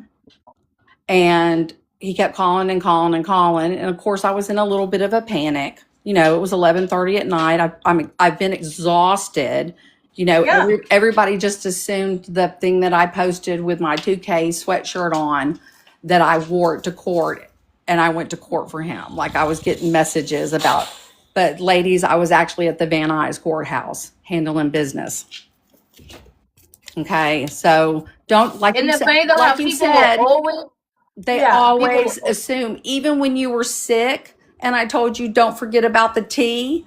and he kept calling and calling and calling. And of course, I was in a little bit of a panic. You know, it was 11:30 at night. I've been exhausted. You know, Yeah. everybody just assumed the thing that I posted with my 2K sweatshirt on, that I wore it to court, and I went to court for him. Like, I was getting messages about, but ladies, I was actually at the Van Nuys courthouse handling business. Okay, so don't, like Isn't you it said, funny though how like you people will said, always they yeah, always people assume, even when you were sick, and I told you don't forget about the tea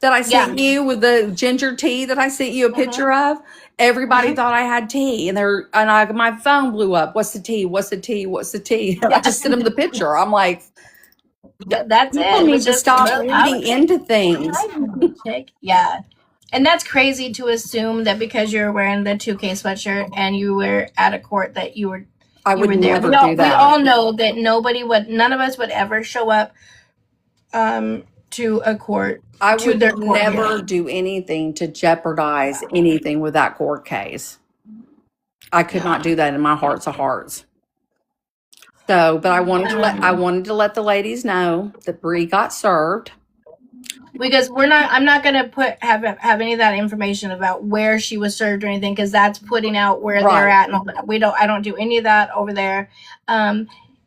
that I sent yeah. you, with the ginger tea that I sent you a picture of. Everybody Mhm. thought I had tea, and my phone blew up. What's the tea? What's the tea? What's the tea? I Yeah. just sent them the picture. I'm like, That's people it. It was need to just stop well, reading into things. chick. Yeah. And that's crazy to assume that because you're wearing the 2K sweatshirt and you were at a court that you were I would there. never do We all that. know that none of us would ever show up to a court I to their would court never hearing. do anything to jeopardize anything with that court case. I could not do that in my hearts of hearts. So, but I wanted to let the ladies know that Bree got served. Because I'm not gonna have any of that information about where she was served or anything, because that's putting out where they're Right. at and all that. I don't do any of that over there.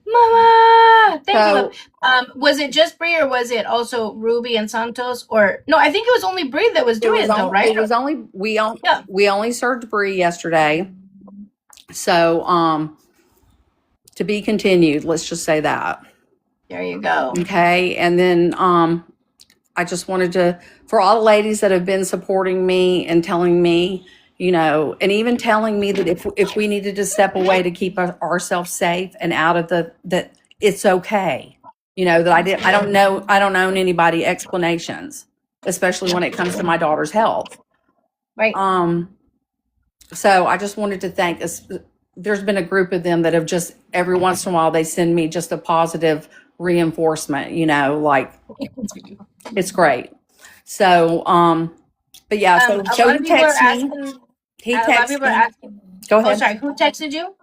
Mama, thank you, So love. Was it just Bree, or was it also Ruby and Santos? Or no, I think it was only Bree that was doing it though, right? it was only Yeah. we only served Bree yesterday. So to be continued, let's just say that. There you go. Okay. And then I just wanted to, for all the ladies that have been supporting me and telling me, you know, and even telling me that if we needed to step away to keep ourselves safe and out of that it's okay. You know, that I don't own anybody explanations, especially when it comes to my daughter's health. Right. So I just wanted to thank us. There's been a group of them that have just, every once in a while, they send me just a positive reinforcement, you know, like, it's great. So, but yeah, so A lot Jody of people are texted me. asking. He A lot of texted people are me. asking. Go Oh, ahead. sorry. Who texted you?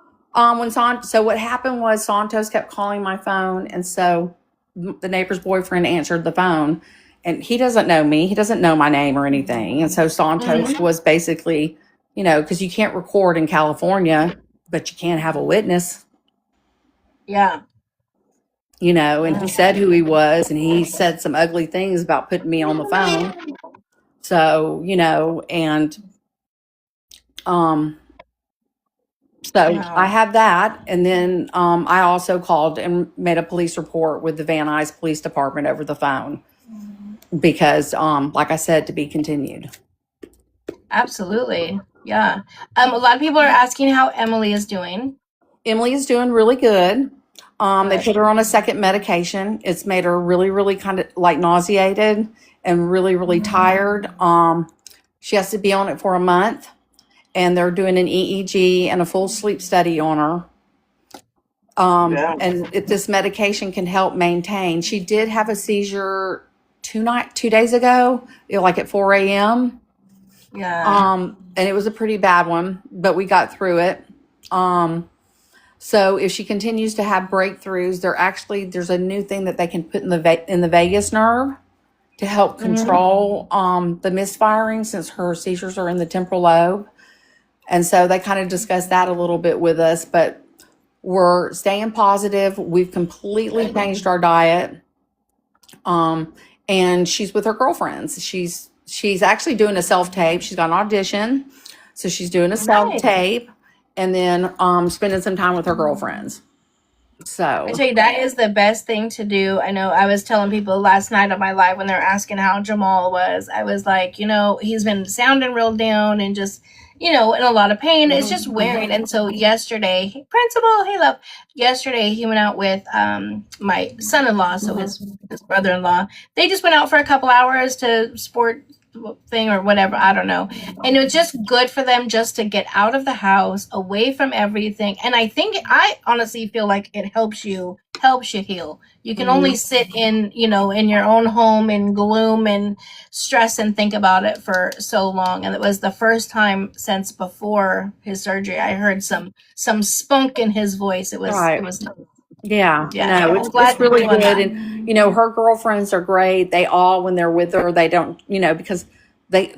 So what happened was Santos kept calling my phone, and so the neighbor's boyfriend answered the phone, and he doesn't know me. He doesn't know my name or anything. And so Santos was basically, you know, because you can't record in California, but you can have a witness, Yeah. you know, and he said who he was, and he said some ugly things about putting me on the phone. So, you know, and so Wow. I have that. And then I also called and made a police report with the Van Nuys Police Department over the phone because, like I said, to be continued. Absolutely. Yeah. A lot of people are asking how Emily is doing. Emily is doing really good. They Good. put her on a second medication. It's made her really, really kind of like nauseated and really, really tired. She has to be on it for a month, and they're doing an EEG and a full sleep study on her. And if this medication can help maintain, she did have a seizure 2 days ago, like at 4 a.m. Yeah. And it was a pretty bad one, but we got through it. So if she continues to have breakthroughs, there's a new thing that they can put in the vagus nerve to help control the misfiring, since her seizures are in the temporal lobe. And so they kind of discussed that a little bit with us, but we're staying positive. We've completely changed our diet. And she's with her girlfriends. She's actually doing a self-tape. She's got an audition. So she's doing a self-tape and then spending some time with her girlfriends. I So, tell you, that is the best thing to do. I know I was telling people last night on my live when they were asking how Jamal was. I was like, he's been sounding real down and just, in a lot of pain. It's just weird. And so yesterday, principal, hey love, yesterday he went out with my son-in-law, so his brother-in-law. They just went out for a couple hours to sport thing or whatever, I don't know. And it was just good for them just to get out of the house, away from everything. And I honestly feel like it helps you heal. You can only sit in your own home in gloom and stress and think about it for so long. And it was the first time since before his surgery I heard some spunk in his voice. It right. was Yeah, yeah. no, So I'm glad it's really you're doing good. that. And, her girlfriends are great. They all, when they're with her, they don't, because they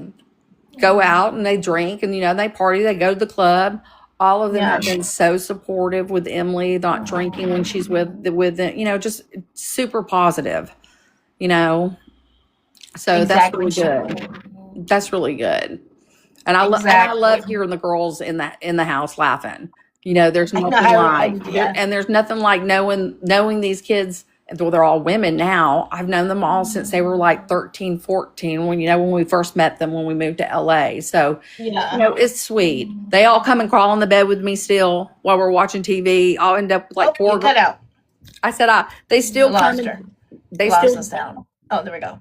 go out and they drink and, they party, they go to the club. All of them Yeah. have been so supportive with Emily, not drinking when she's with them, just super positive, so that's Exactly. really good. That's really good. And I Exactly. love hearing the girls in the house laughing. There's I know. nothing like Yeah. and there's nothing like knowing these kids. Though they're all women now, I've known them all since they were like 13, 14 when we first met them when we moved to LA. So, Yeah. it's sweet. They all come and crawl on the bed with me still while we're watching TV. I'll end up with like You cut out. I said, they still come Lost her. and they Lost still the sound. Oh, there we go.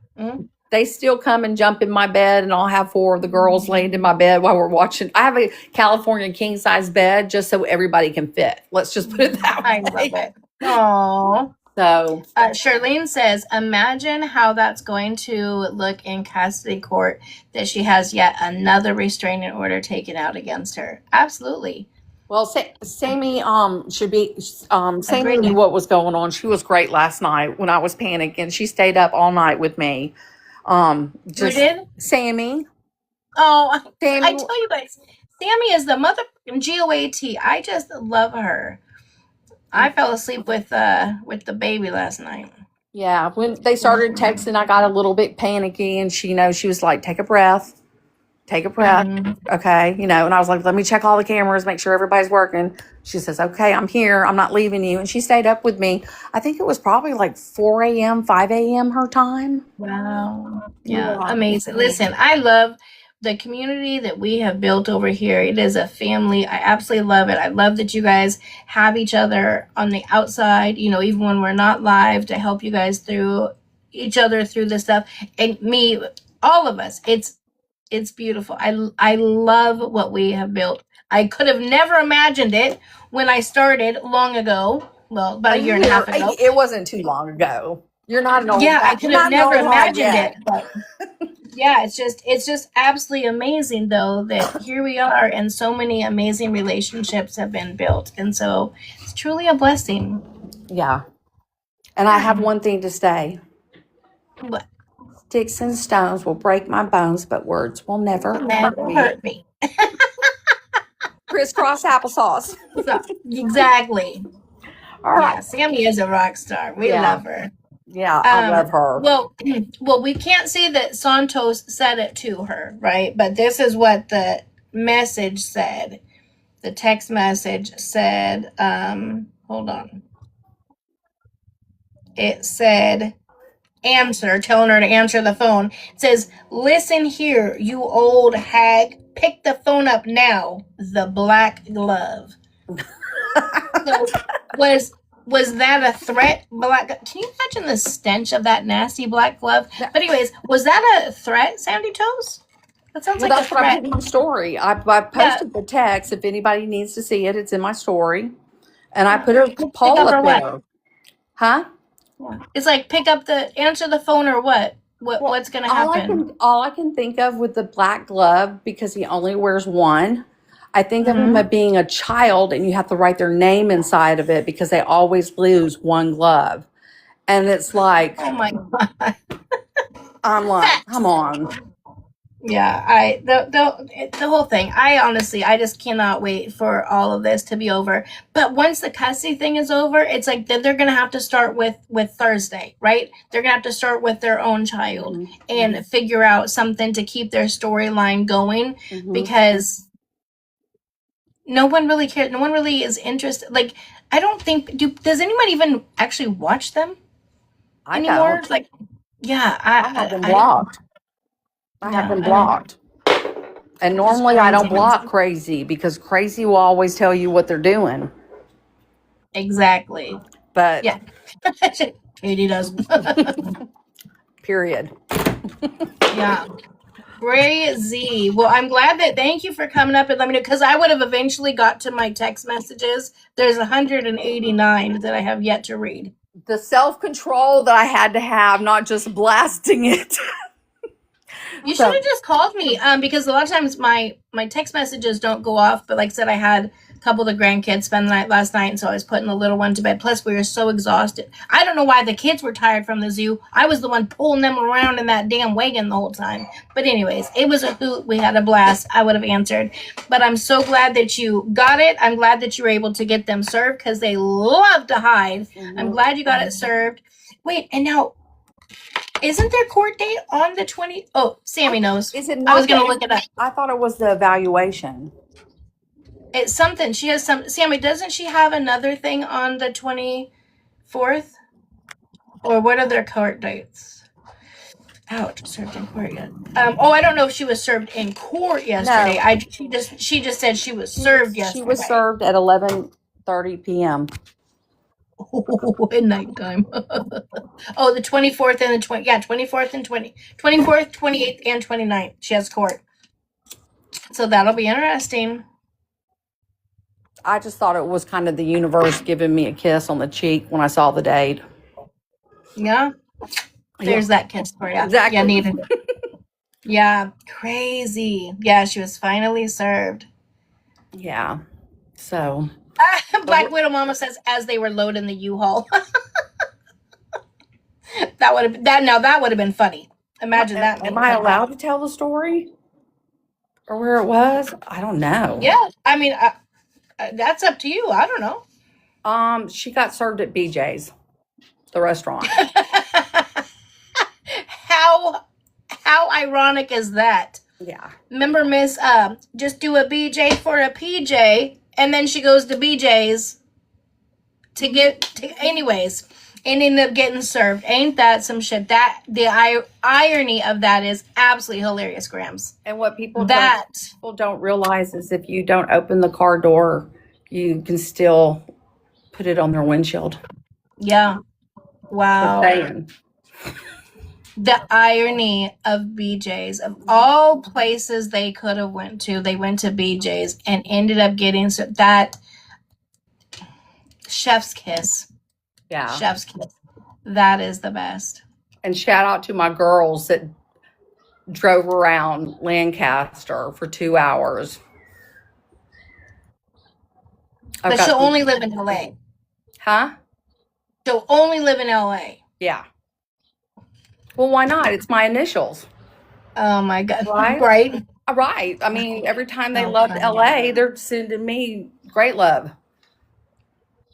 they still come and jump in my bed, and I'll have 4 of the girls laying in my bed while we're watching. I have a California king size bed just so everybody can fit. Let's just put it that I way. love it. Aww. So, Charlene says, imagine how that's going to look in custody court that she has yet another restraining order taken out against her. Absolutely. well, Sammy should be Sammy Agreed. knew what was going on. She was great last night when I was panicking. She stayed up all night with me. Who did? Sammy. Oh, Sammy. I tell you guys, Sammy is the mother GOAT. I just love her. I fell asleep with the baby last night. Yeah, when they started texting, I got a little bit panicky, and she was like, "Take a breath, okay," and I was like, "Let me check all the cameras, make sure everybody's working." She says, "Okay, I'm here. I'm not leaving you," and she stayed up with me. I think it was probably like 4 a.m., 5 a.m. her time. Wow. Yeah, amazing. Listen, I love the community that we have built over here. It is a family. I absolutely love it. I love that you guys have each other on the outside, even when we're not live, to help you guys through each other through this stuff. And me, all of us, it's beautiful. I love what we have built. I could have never imagined it when I started long ago. Well, about a year and a half ago. It wasn't too long ago. You're not an old. Yeah, I could have never imagined yet. it. But yeah, it's just absolutely amazing though that here we are and so many amazing relationships have been built. And so it's truly a blessing. Yeah. And I have one thing to say. What? Sticks and stones will break my bones, but words will never hurt me. Crisscross applesauce. So, exactly. All right. Yeah, Sammy is a rock star. We love her. Yeah, I love her. Well, we can't see that Santos said it to her, right? But this is what the message said. The text message said, hold on. It said, telling her to answer the phone. It says, listen here, you old hag. Pick the phone up now. The black glove. So, was that a threat? Can you imagine the stench of that nasty black glove? But anyways, was that a threat, Sandy Toes? That sounds like that's a what I threat. put in my story. I posted the text. If anybody needs to see it, it's in my story. And I put a poll up there. Huh? Yeah. It's like answer the phone or what? What's going to happen? All I can think of with the black glove, because he only wears one, I think of him as being a child, and you have to write their name inside of it because they always lose one glove. And it's like, oh my God. I'm like, come on. Yeah, the whole thing. I just cannot wait for all of this to be over. But once the custody thing is over, it's like then they're gonna have to start with Thursday, right? They're gonna have to start with their own child and figure out something to keep their storyline going because No one really cares. No one really is interested. Like, I don't think. Does anyone even actually watch them I anymore? don't. Like, yeah, I have them I don't. blocked. I have Yeah, them I don't. blocked. And It's just normally I don't crazy. block crazy because crazy will always tell you what they're doing. Exactly. But Yeah. Katie does. period. Yeah. Crazy. Well, I'm glad that. Thank you for coming up and let me know, because I would have eventually got to my text messages. There's 189 that I have yet to read. The self-control that I had to have, not just blasting it. You should So have just called me, because a lot of times my text messages don't go off. But like I said, I had a couple of the grandkids spend the night last night, and so I was putting the little one to bed. Plus, we were so exhausted. I don't know why the kids were tired from the zoo. I was the one pulling them around in that damn wagon the whole time. But anyways, it was a hoot. We had a blast. I would have answered, but I'm so glad that you got it. I'm glad that you were able to get them served, because they love to hide. I'm glad you got it served. Wait, and now, isn't there court date on the 20? Oh, Sammy knows. is it I not was going to look it up. I thought it was the evaluation. It's something. She has some. Sammy, doesn't she have another thing on the 24th? Or what are their court dates? Ouch, served in court yet. I don't know if she was served in court yesterday. No. She just said she was served yesterday. She was served at 11:30 p.m. At nighttime. Oh, the 24th and the 20. Yeah, 24th and 24th, 28th, and 29th. She has court. So that'll be interesting. I just thought it was kind of the universe giving me a kiss on the cheek when I saw the date. Yeah. There's that kiss for you. Exactly. Yeah, needed it. Yeah, crazy. Yeah, she was finally served. Yeah. So Black Widow Mama says as they were loading the U-Haul. that would have been funny. Imagine that. Am I allowed to tell the story? Or where it was? I don't know. Yeah, I mean, that's up to you. I don't know. She got served at BJ's, the restaurant. How ironic is that? Yeah. Remember Miss just do a BJ for a PJ, and then she goes to BJ's anyways, and ended up getting served. Ain't that some shit? That the irony of that is absolutely hilarious, Grams. And what people don't realize is if you don't open the car door, you can still put it on their windshield. Yeah. Wow. Just saying. The irony of BJ's. Of all places they could have went to, they went to BJ's and ended up getting that chef's kiss. Yeah. Chef's kiss. That is the best. And shout out to my girls that drove around Lancaster for 2 hours. But she'll only live in LA. Huh? She'll only live in LA. Yeah. Well, why not? It's my initials. Oh my God. Right? Right. I mean, every time they loved LA, they're sending me great love.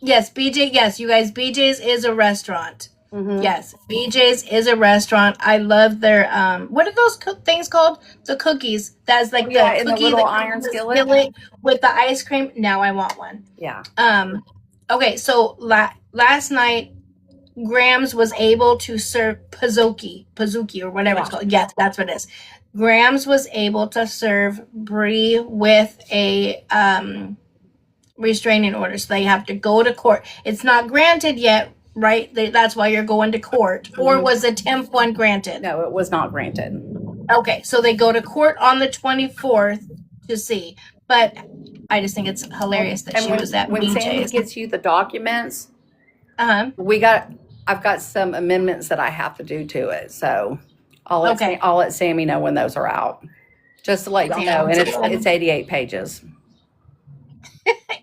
Yes, BJ. Yes, you guys. BJ's is a restaurant. Mm-hmm. Yes, BJ's is a restaurant. I love their what are those things called? The cookies. That's like in the little iron skillet with the ice cream. Now I want one. Yeah. Okay, so last night, Grams was able to serve Pazuki or whatever it's called. Yes, that's what it is. Grams was able to serve Bree with a restraining order, so they have to go to court. It's not granted yet, right? That's why you're going to court. Or was the 10th one granted? No, it was not granted. Okay, so they go to court on the 24th to see. But I just think it's hilarious that she was at when BJ's. Sandy gets you the documents, Uh-huh. I've got some amendments that I have to do to it. So I'll let Sammy know when those are out. Just to let you know. And it's 88 pages.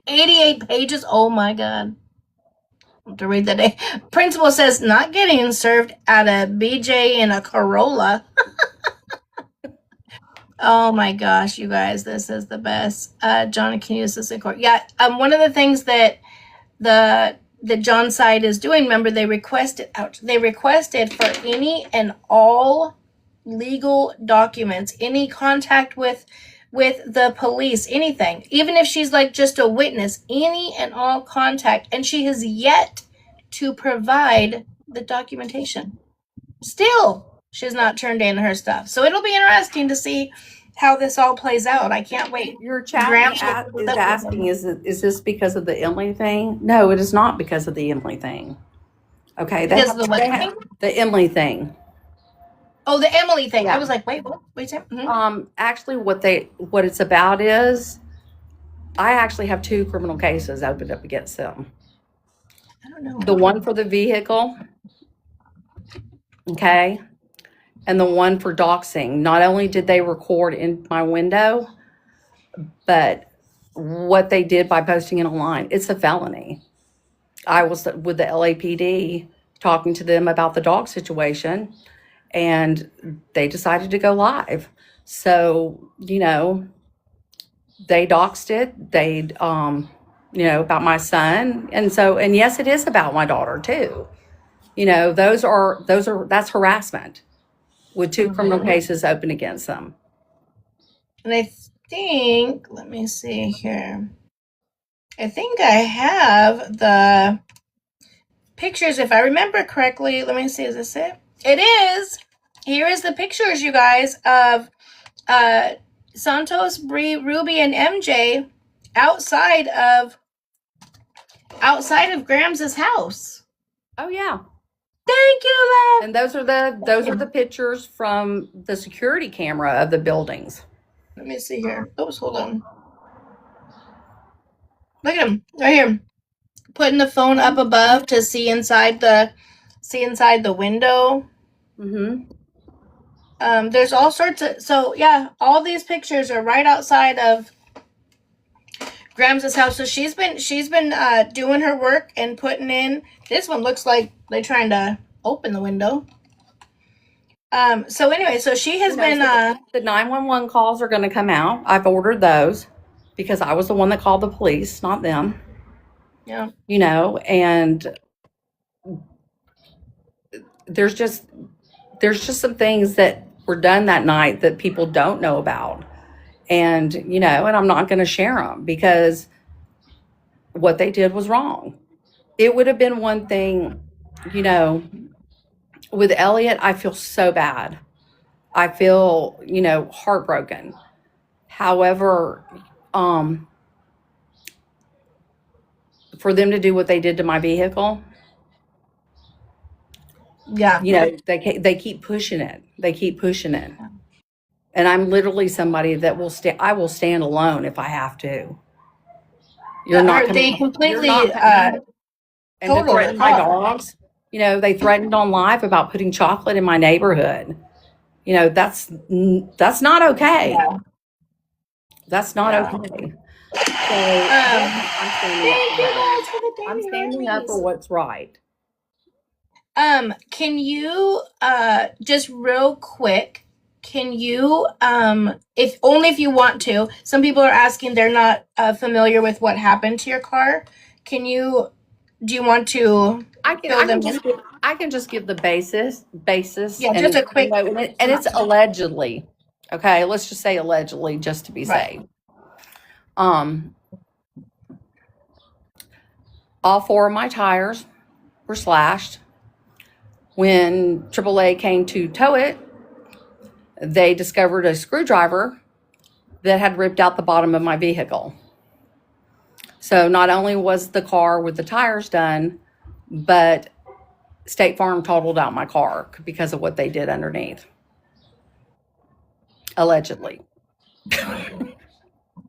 88 pages? Oh my God. I have to read that day. Principal says not getting served at a BJ in a Corolla. Oh my gosh, you guys, this is the best. John can use this in court. Yeah, one of the things that the John side is doing, remember they requested for any and all legal documents, any contact with with the police, anything, even if she's like just a witness, any and all contact, and she has yet to provide the documentation. Still, she's not turned in her stuff. So it'll be interesting to see how this all plays out. I can't wait. Your chat Graham is asking, is this because of the Emily thing? No, it is not because of the Emily thing. Okay, Because of the what thing? the Emily thing. Oh, the Emily thing. Yeah. I was like, wait, what? Wait a second. Actually, what it's about is, I actually have 2 criminal cases opened up against them. I don't know. The one for the vehicle, okay, and the one for doxing. Not only did they record in my window, but what they did by posting it online, it's a felony. I was with the LAPD talking to them about the dog situation, and they decided to go live. So, you know, they doxed it. They, you know, about my son. And yes, it is about my daughter too. You know, that's harassment with 2 criminal cases open against them. And I think, let me see here. I think I have the pictures, if I remember correctly. Let me see, is this it? It is. Here is the pictures, you guys, of Santos, Bree, Ruby, and MJ outside of Grams' house. Oh yeah. Thank you, love. And those are the pictures from the security camera of the buildings. Let me see here. Oops, hold on. Look at him right here, putting the phone up above to see inside the window. Mm-hmm. There's all sorts of, so yeah, all these pictures are right outside of Grams' house. So she's been doing her work and putting in. This one looks like they're trying to open the window. So anyway, so she has been the 911 calls are going to come out. I've ordered those because I was the one that called the police, not them. Yeah. You know, and there's just some things that were done that night that people don't know about. And, you know, and I'm not going to share them because what they did was wrong. It would have been one thing, you know, with Elliot, I feel so bad. I feel, you know, heartbroken. However, for them to do what they did to my vehicle, yeah, you know, they keep pushing it. They keep pushing it. And I'm literally somebody that I will stand alone if I have to. You're not they completely and to totally threaten my dogs. You know, they threatened on live about putting chocolate in my neighborhood. You know, that's not okay. Yeah. That's not okay. So I'm standing up for what's right. Can you just real quick, can you if you want to, some people are asking, they're not familiar with what happened to your car. Do you want to I can just give the basis. Yeah, just a quick, you know, and it's allegedly. Okay, let's just say allegedly, just to be safe. All 4 of my tires were slashed. When AAA came to tow it, they discovered a screwdriver that had ripped out the bottom of my vehicle. So not only was the car with the tires done, but State Farm totaled out my car because of what they did underneath. Allegedly.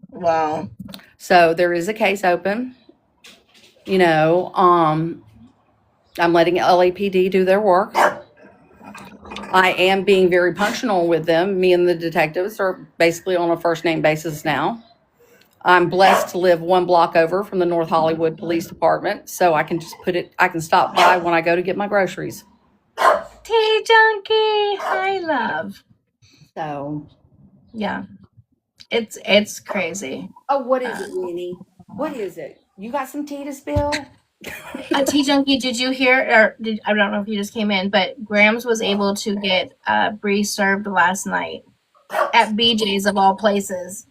Wow. So there is a case open. You know, I'm letting LAPD do their work. I am being very punctual with them. Me and the detectives are basically on a first name basis now. I'm blessed to live 1 block over from the North Hollywood Police Department, so I can just I can stop by when I go to get my groceries. Tea junkie, hi love. So, yeah, it's crazy. Oh, what is it, Winnie? What is it? You got some tea to spill? Tea junkie, did you hear, I don't know if you just came in, but Grams was able to get Bree served last night at BJ's of all places.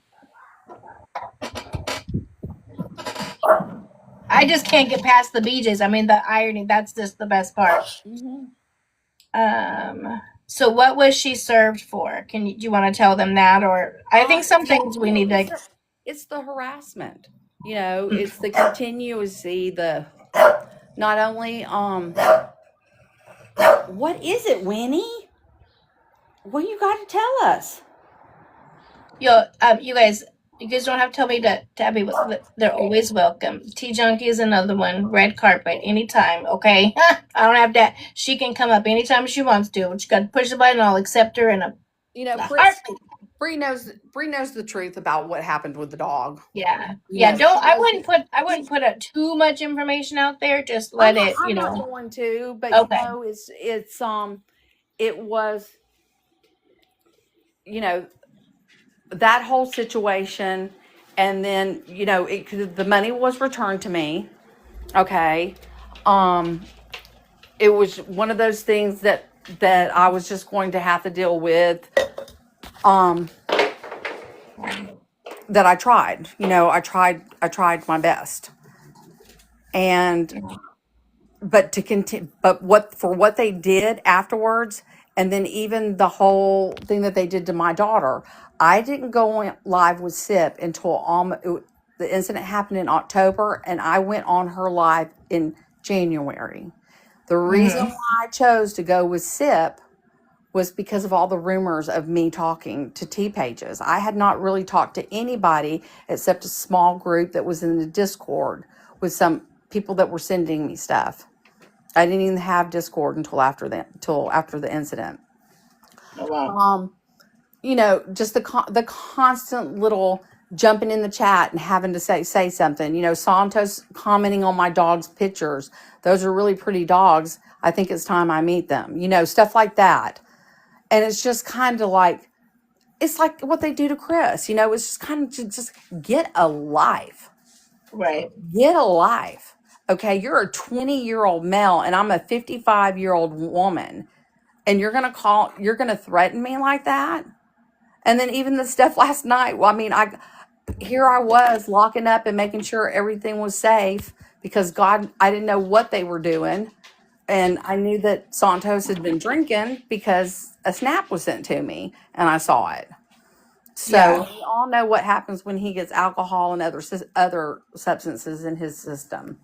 I just can't get past the BJ's. I mean, the irony, that's just the best part. So what was she served for? Do you want to tell them that? Or I think some things we need to. It's the harassment. You know, it's the continuousy, the not only what is it, Winnie? What you got to tell us? You guys don't have to tell me to be. They're always welcome. Tea Junkie is another one. Red carpet anytime. Okay, I don't have that. She can come up anytime she wants to. She got to push the button. I'll accept her in a. You know, Bree knows the truth about what happened with the dog. Yeah, yeah. I wouldn't put too much information out there. Just let it. I'm not going to, but okay. You know, it was, you know, that whole situation, and then you know, the money was returned to me. Okay, it was one of those things that I was just going to have to deal with. That I tried, you know, I tried my best, and but to continue, but what they did afterwards, and then even the whole thing that they did to my daughter, I didn't go on live with SIP until the incident happened in October, and I went on her live in January. The reason why I chose to go with SIP was because of all the rumors of me talking to T-Pages. I had not really talked to anybody except a small group that was in the Discord with some people that were sending me stuff. I didn't even have Discord until after the incident. Oh, wow. You know, just the constant little jumping in the chat and having to say something. You know, Santos commenting on my dog's pictures. Those are really pretty dogs. I think it's time I meet them. You know, stuff like that. And it's just kind of like, it's like what they do to Chris. You know, it's just kind of just get a life. Right. Get a life. Okay, you're a 20-year-old male and I'm a 55-year-old woman. And you're going to threaten me like that? And then even the stuff last night, well, I mean, here I was locking up and making sure everything was safe because I didn't know what they were doing. And I knew that Santos had been drinking because a snap was sent to me and I saw it. So we all know what happens when he gets alcohol and other substances in his system.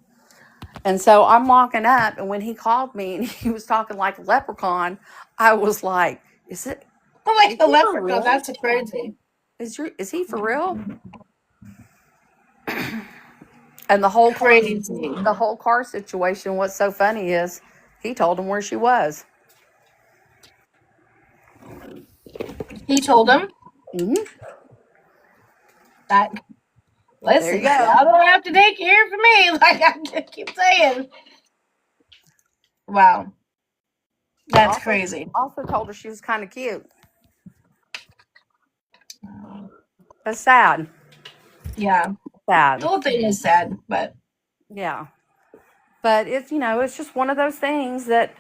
And so I'm locking up, and when he called me and he was talking like a leprechaun, I was like, is it? Oh, like a leprechaun, that's crazy. Is he for real? And the whole car situation, what's so funny is he told him where she was. He told him? Mm-hmm. Listen, y'all don't have to take it here from me. Like I keep saying. Wow. That's crazy. Also told her she was kind of cute. That's sad. Yeah. Sad. The whole thing is sad, but. Yeah. But it's, you know, it's just one of those things that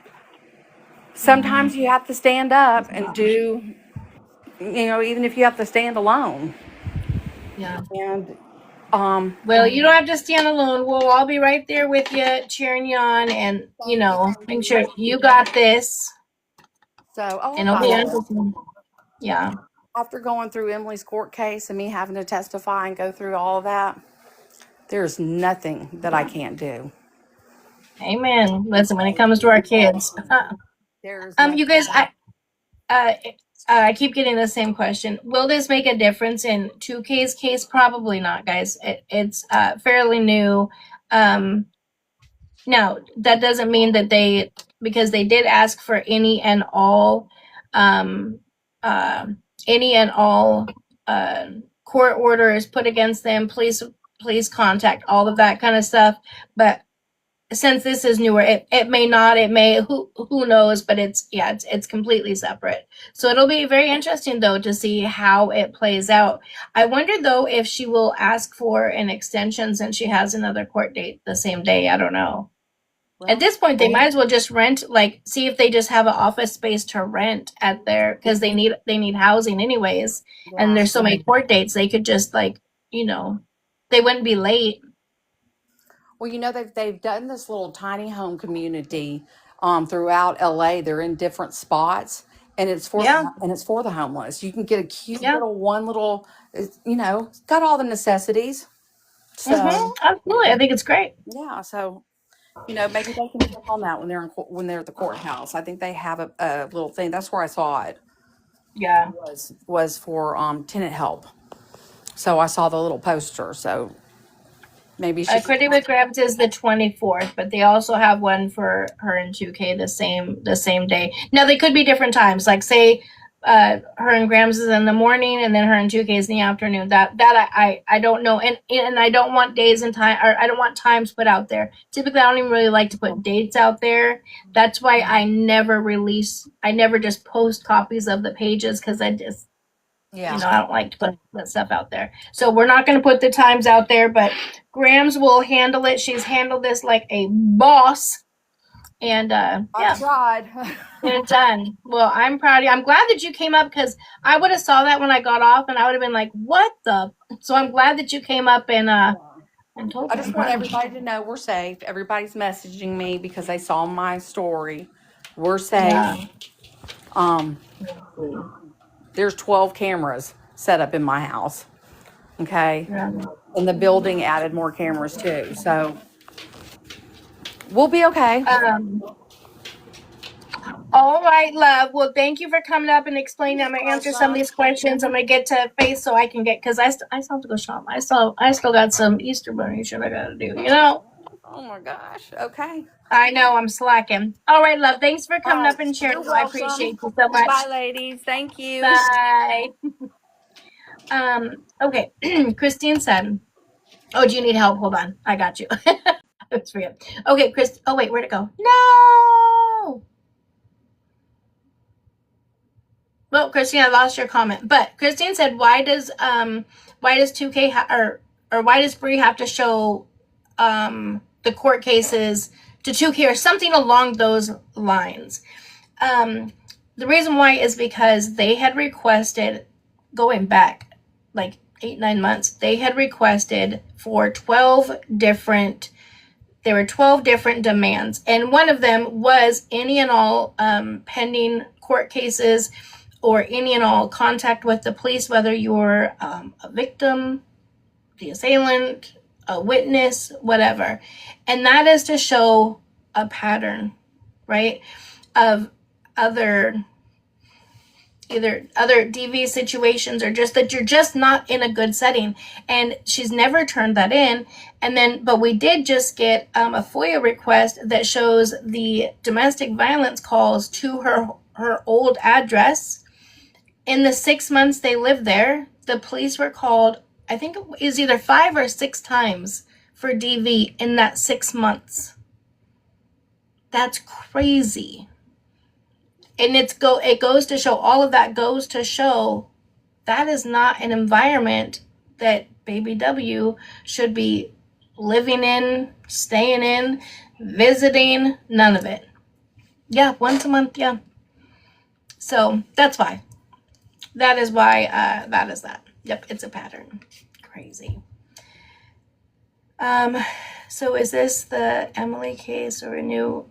sometimes you have to stand up and do, you know, even if you have to stand alone. Yeah. And, well, you don't have to stand alone. We'll all be right there with you, cheering you on, and, you know, make sure you got this. So, and it'll be interesting. Yeah. After going through Emily's court case and me having to testify and go through all of that, there's nothing that I can't do. Amen. Listen, when it comes to our kids, you guys, I keep getting the same question. Will this make a difference in 2K's case? Probably not, guys. It's fairly new. Now, that doesn't mean that because they did ask for any and all court orders put against them. Please contact all of that kind of stuff. But since this is newer, it may not, it may, who knows, but it's completely separate. So it'll be very interesting though to see how it plays out. I wonder though if she will ask for an extension since she has another court date the same day. I don't know. Well, at this point, they might as well just rent, like see if they just have an office space to rent at their, because they need housing anyways. Yeah. And there's so many court dates, they could just like, you know, they wouldn't be late. Well, they've done this little tiny home community throughout LA. They're in different spots, and Yeah. it's for the homeless. You can get a cute Yeah. got all the necessities. So Absolutely. I think it's great. yeah, so maybe they can check on that when they're at the courthouse. I think they have a little thing. That's where I saw it Yeah. was for tenant help. So I saw the little poster. So maybe she. Critic with Grabs is the 24th, but they also have one for her and 2K the same day. Now they could be different times. Like say her and Grams is in the morning and then her and 2K is in the afternoon. That I don't know. And I don't want days and time, or I don't want times put out there. Typically I don't even really like to put dates out there. That's why I never just post copies of the pages, because I don't like to put that stuff out there. So we're not going to put the times out there, but Grams will handle it. She's handled this like a boss. And I tried. it's done. Well, I'm proud of you. I'm glad that you came up, because I would have saw that when I got off and I would have been like, what the? So I'm glad that you came up and told I me. just want everybody to know we're safe. Everybody's messaging me because they saw my story. We're safe. Yeah. There's 12 cameras set up in my house. Okay. Yeah. And the building added more cameras too. So we'll be okay. All right, love. Well, thank you for coming up and explaining. I'm gonna answer some of these questions. I'm gonna get to Faith so I can get, because I still have to go shop. I still got some Easter bunny shit I gotta do. Oh my gosh. Okay. I know I'm slacking. All right, love. Thanks for coming up and sharing. You're I welcome. appreciate you so much. Bye, ladies. Thank you. Bye. Okay. Christine said, "Oh, do you need help? Hold on. I got you." It's for you. Okay, Chris. Oh wait, where'd it go? No. Well, Christine, I lost your comment. But Christine said, why does 2K or why does Bree have to show the court cases to 2K or something along those lines? The reason why is because they had requested, going back like 8-9 months, they had requested for 12 different demands, and one of them was any and all pending court cases or any and all contact with the police, whether you're a victim, the assailant, a witness, whatever. And that is to show a pattern, right, of either other DV situations, or just that you're just not in a good setting. And she's never turned that in. And then, but we did just get a FOIA request that shows the domestic violence calls to her old address. In the 6 months they lived there, the police were called, I think it was either 5 or 6 times for DV in that 6 months. That's crazy. And it goes to show, all of that goes to show that is not an environment that baby W should be living in, staying in, visiting, none of it. Yeah, once a month, yeah. So that's why. That is why that is that. Yep, it's a pattern. Crazy. So is this the Emily case or a new?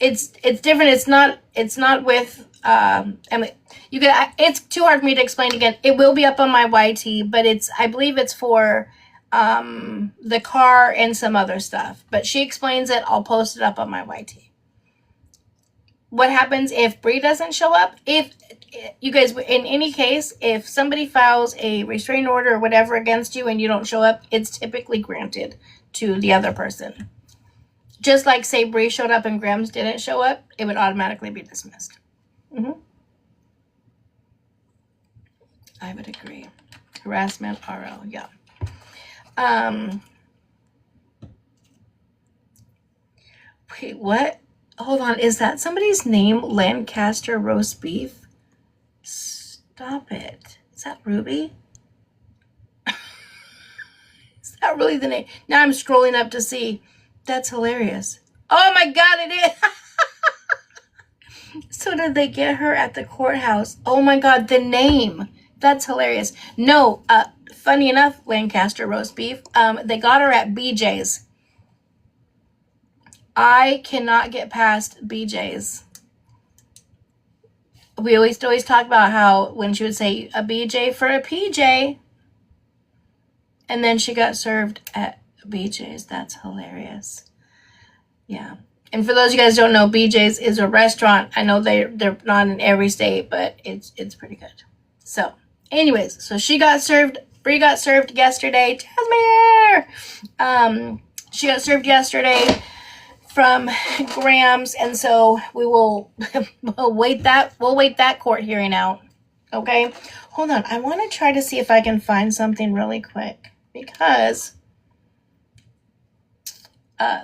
It's different. It's not with Emily. It's too hard for me to explain again. It will be up on my YT, but I believe it's for the car and some other stuff. But she explains it. I'll post it up on my YT. What happens if Bree doesn't show up? If you guys, in any case, if somebody files a restraining order or whatever against you and you don't show up, it's typically granted to the other person. Just like, say, Bree showed up and Grams didn't show up, it would automatically be dismissed. I would agree. Harassment, RO, yeah. Wait, what? Hold on, is that somebody's name? Lancaster roast beef? Stop it. Is that Ruby? Is that really the name? Now I'm scrolling up to see. That's hilarious. Oh my God, it is. So did they get her at the courthouse? Oh my God, the name. That's hilarious. No, funny enough, Lancaster roast beef, they got her at BJ's. I cannot get past BJ's. We always talk about how when she would say a BJ for a PJ, and then she got served at BJ's. That's hilarious. Yeah. And for those of you guys who don't know, BJ's is a restaurant. I know they're not in every state, but it's pretty good. So, anyways, so she got served. Bree got served yesterday. Jasmine! She got served yesterday from Graham's, and so we will we'll wait that court hearing out. Okay, hold on. I want to try to see if I can find something really quick because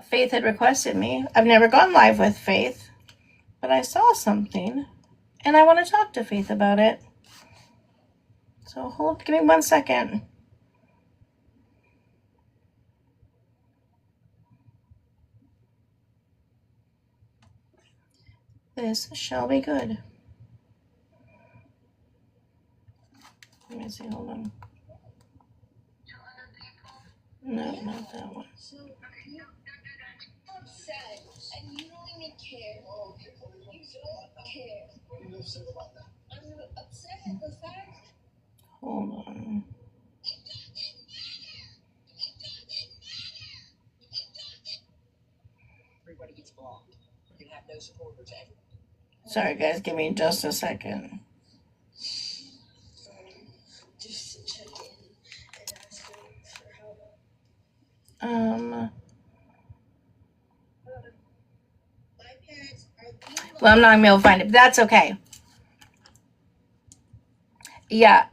Faith had requested me. I've never gone live with Faith, but I saw something, and I want to talk to Faith about it. So give me 1 second. This shall be good. Let me see, hold on. No, not that one. And you don't even care. You don't care. What are you upset about that? I'm upset at the fact. Hold on. Everybody gets blocked. You can have no supporters ever. Sorry guys, give me just a second. Just check in and ask for help. Well, I'm not gonna be able to find it, but that's okay. Yeah,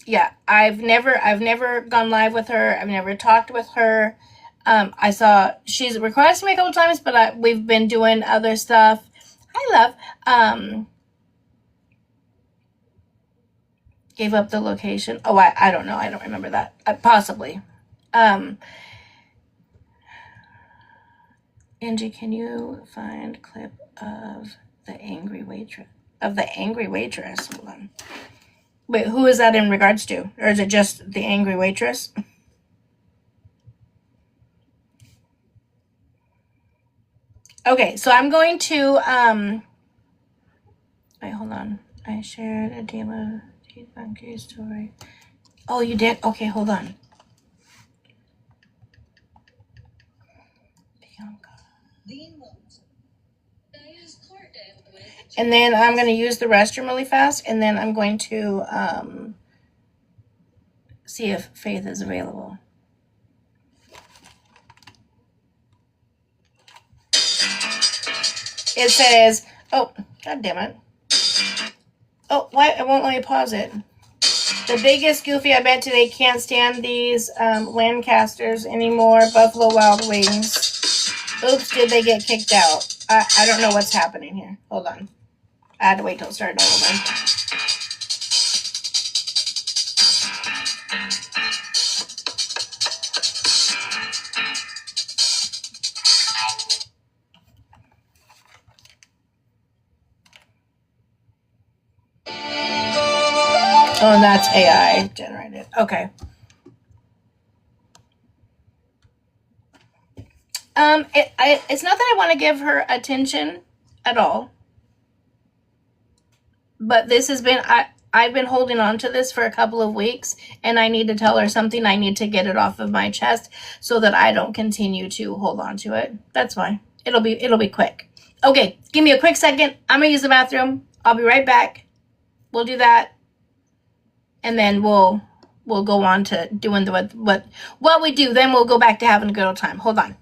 yeah. I've never gone live with her. I've never talked with her. I saw she's requested me a couple times, but we've been doing other stuff. Hi, love. Gave up the location. Oh, I don't know. I don't remember that. Possibly. Angie, can you find clip of the angry waitress? Hold on. Wait, who is that in regards to? Or is it just the angry waitress? Okay, so I'm going to, wait, hold on. I shared a demo debunking story. Oh, you did? Okay, hold on. And then I'm going to use the restroom really fast, and then I'm going to see if Faith is available. It says, oh, god damn it. Oh, why? It won't let me pause it. The biggest goofy I bet today can't stand these Lancasters anymore. Buffalo Wild Wings. Oops, did they get kicked out? I don't know what's happening here. Hold on. I had to wait till it started over. Oh, and that's AI generated. Okay. It's not that I want to give her attention at all, but this has been I've been holding on to this for a couple of weeks, and I need to tell her something. I need to get it off of my chest so that I don't continue to hold on to it. That's fine. It'll be quick. Okay, give me a quick second. I'm gonna use the bathroom. I'll be right back. We'll do that, and then we'll go on to doing what we do. Then we'll go back to having a good old time. Hold on.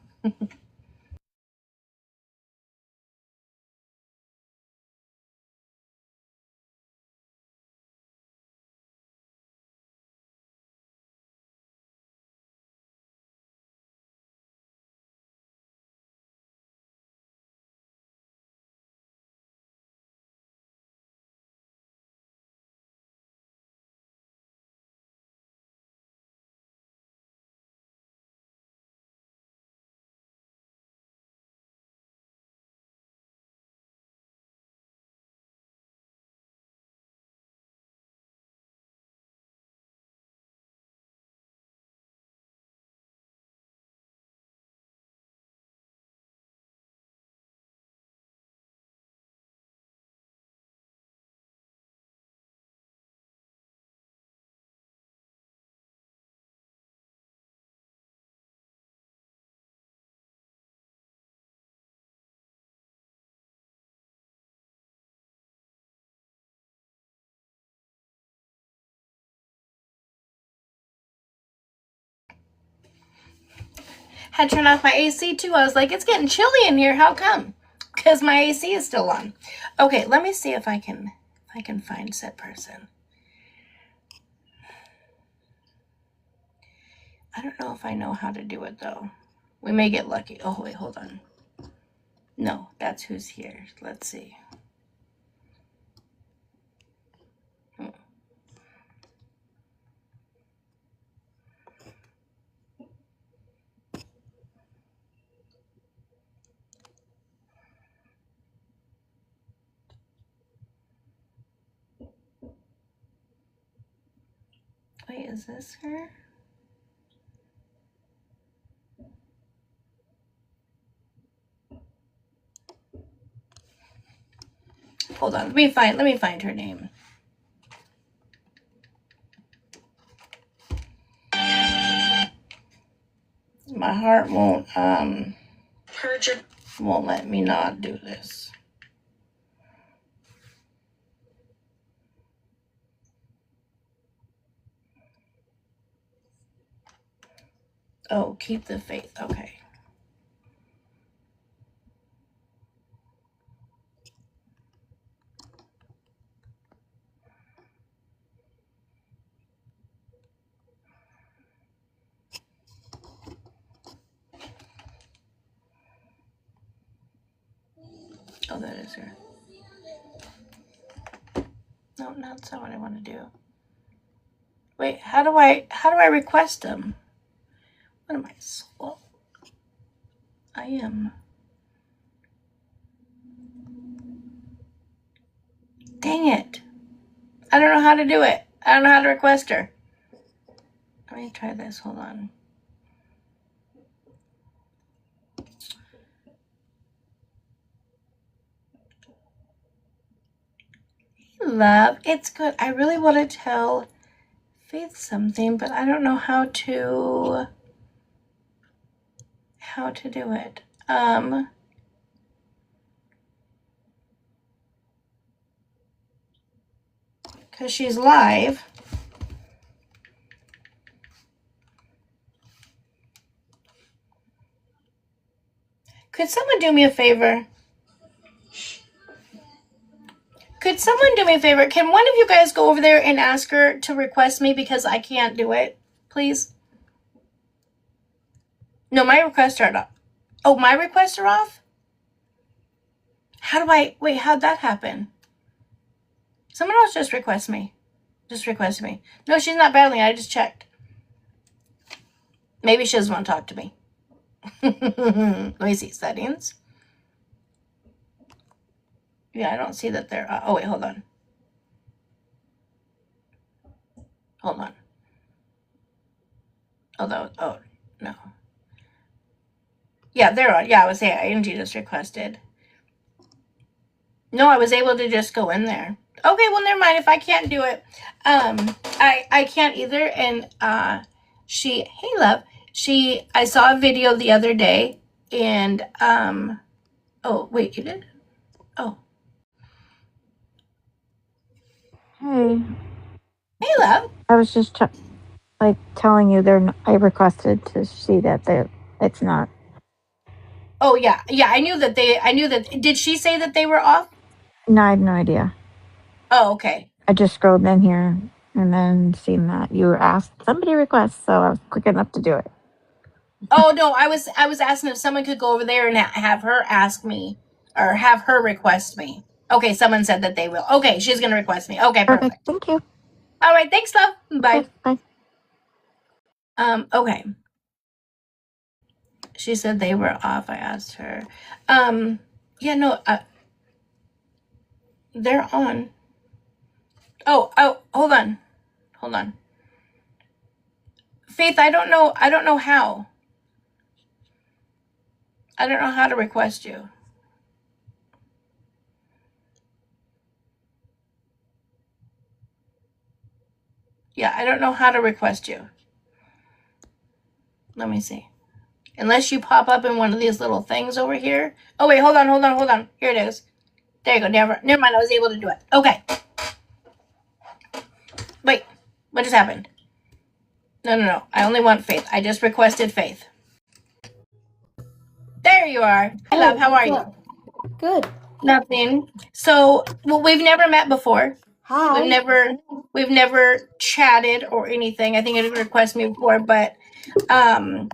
Had to turn off my AC too. I was like, it's getting chilly in here. How come? Because my AC is still on. Okay, let me see if I can find said person. I don't know if I know how to do it though. We may get lucky. Oh wait, hold on. No, that's who's here. Let's see. Wait, is this her? Hold on. Let me find her name. My heart won't let me not do this. Oh, keep the faith. Okay. Oh, that is her. No, that's not what I want to do. Wait, how do I request them? What am I slow? I am. Dang it. I don't know how to do it. I don't know how to request her. Let me try this. Hold on. Love, it's good. I really want to tell Faith something, but I don't know how to do it. Because she's live. Could someone do me a favor? Could someone do me a favor? Can one of you guys go over there and ask her to request me because I can't do it? Please? No, my requests are off. Oh, my requests are off? How do I... Wait, how'd that happen? Someone else just request me. Just request me. No, she's not battling. I just checked. Maybe she doesn't want to talk to me. Let me see. Settings. Yeah, I don't see that they're... oh, wait, hold on. Hold on. Oh, no. Yeah, they're on. Yeah, I was saying Angie just requested. No, I was able to just go in there. Okay, well, never mind. If I can't do it, I can't either. And hey, love, I saw a video the other day, and oh, wait, you did? Oh, Hey, hey, love. I was just telling you I requested to see that it's not. Oh, yeah. I knew that did she say that they were off? No, I have no idea. Oh, okay. I just scrolled in here and then seen that you asked somebody request, so I was quick enough to do it. Oh, no, I was asking if someone could go over there and have her ask me or have her request me. Okay, someone said that they will. Okay, she's going to request me. Okay, perfect. Thank you. All right, thanks, love. Bye. Okay, bye. Okay. She said they were off. I asked her. Yeah, no, they're on. Oh, hold on. Faith, I don't know how. I don't know how to request you. Yeah, I don't know how to request you. Let me see. Unless you pop up in one of these little things over here. Oh, wait, hold on. Here it is. There you go. Never mind. I was able to do it. Okay. Wait, what just happened? No. I only want Faith. I just requested Faith. you are. Hey, love, how are you? Good. Nothing. So, well, we've never met before. Hi. We've never chatted or anything. I think it requested me before, but I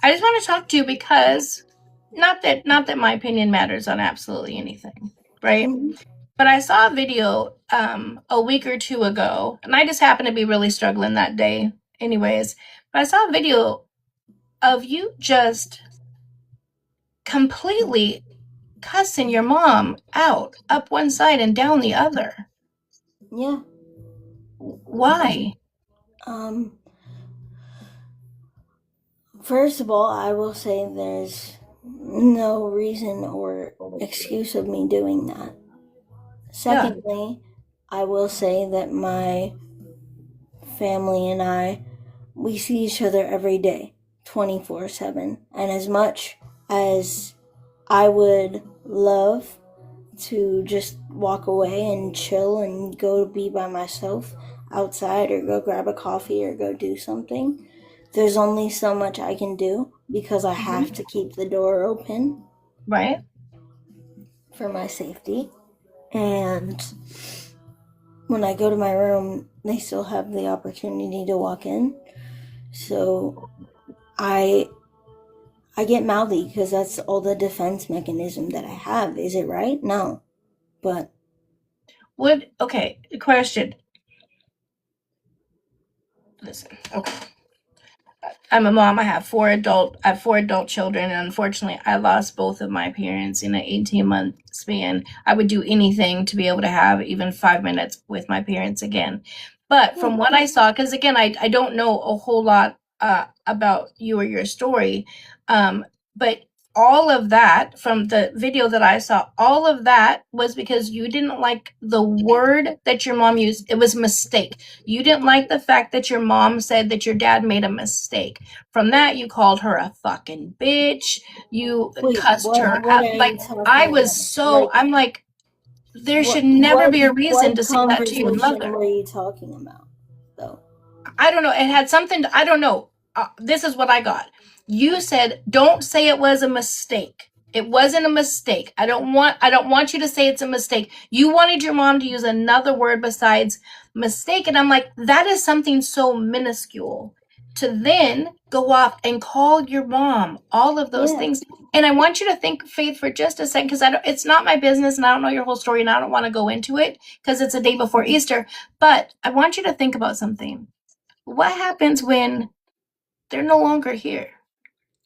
just want to talk to you because not that my opinion matters on absolutely anything, right? Mhm. But I saw a video a week or two ago, and I just happened to be really struggling that day, anyways. But I saw a video of you just completely cussing your mom out up one side and down the other. Yeah. Why? First of all, I will say there's no reason or excuse of me doing that. Secondly, I will say that my family and I, we see each other every day, 24/7. And as much as I would love to just walk away and chill and go be by myself outside or go grab a coffee or go do something, there's only so much I can do because I have to keep the door open Right? for my safety. And when I go to my room, they still have the opportunity to walk in. So I get mouthy because that's all the defense mechanism that I have. Is it right? No. But Okay, question. Listen, okay. I'm a mom. I have four adult children, and unfortunately, I lost both of my parents in an 18-month span. I would do anything to be able to have even 5 minutes with my parents again. But from what I saw, because again, I don't know a whole lot about you or your story, but all of that from the video that I saw, all of that was because you didn't like the word that your mom used. It was mistake. You didn't like the fact that your mom said that your dad made a mistake. From that, you called her a fucking bitch. You cussed her out. Like, I was so, I'm like, there should never be a reason to say that to your mother. What are you talking about, though? I don't know. It had something, I don't know. This is what I got. You said, don't say it was a mistake. It wasn't a mistake. I don't want you to say it's a mistake. You wanted your mom to use another word besides mistake. And I'm like, that is something so minuscule to then go off and call your mom all of those things. And I want you to think, Faith, for just a second, because it's not my business and I don't know your whole story and I don't want to go into it because it's a day before Easter. But I want you to think about something. What happens when they're no longer here?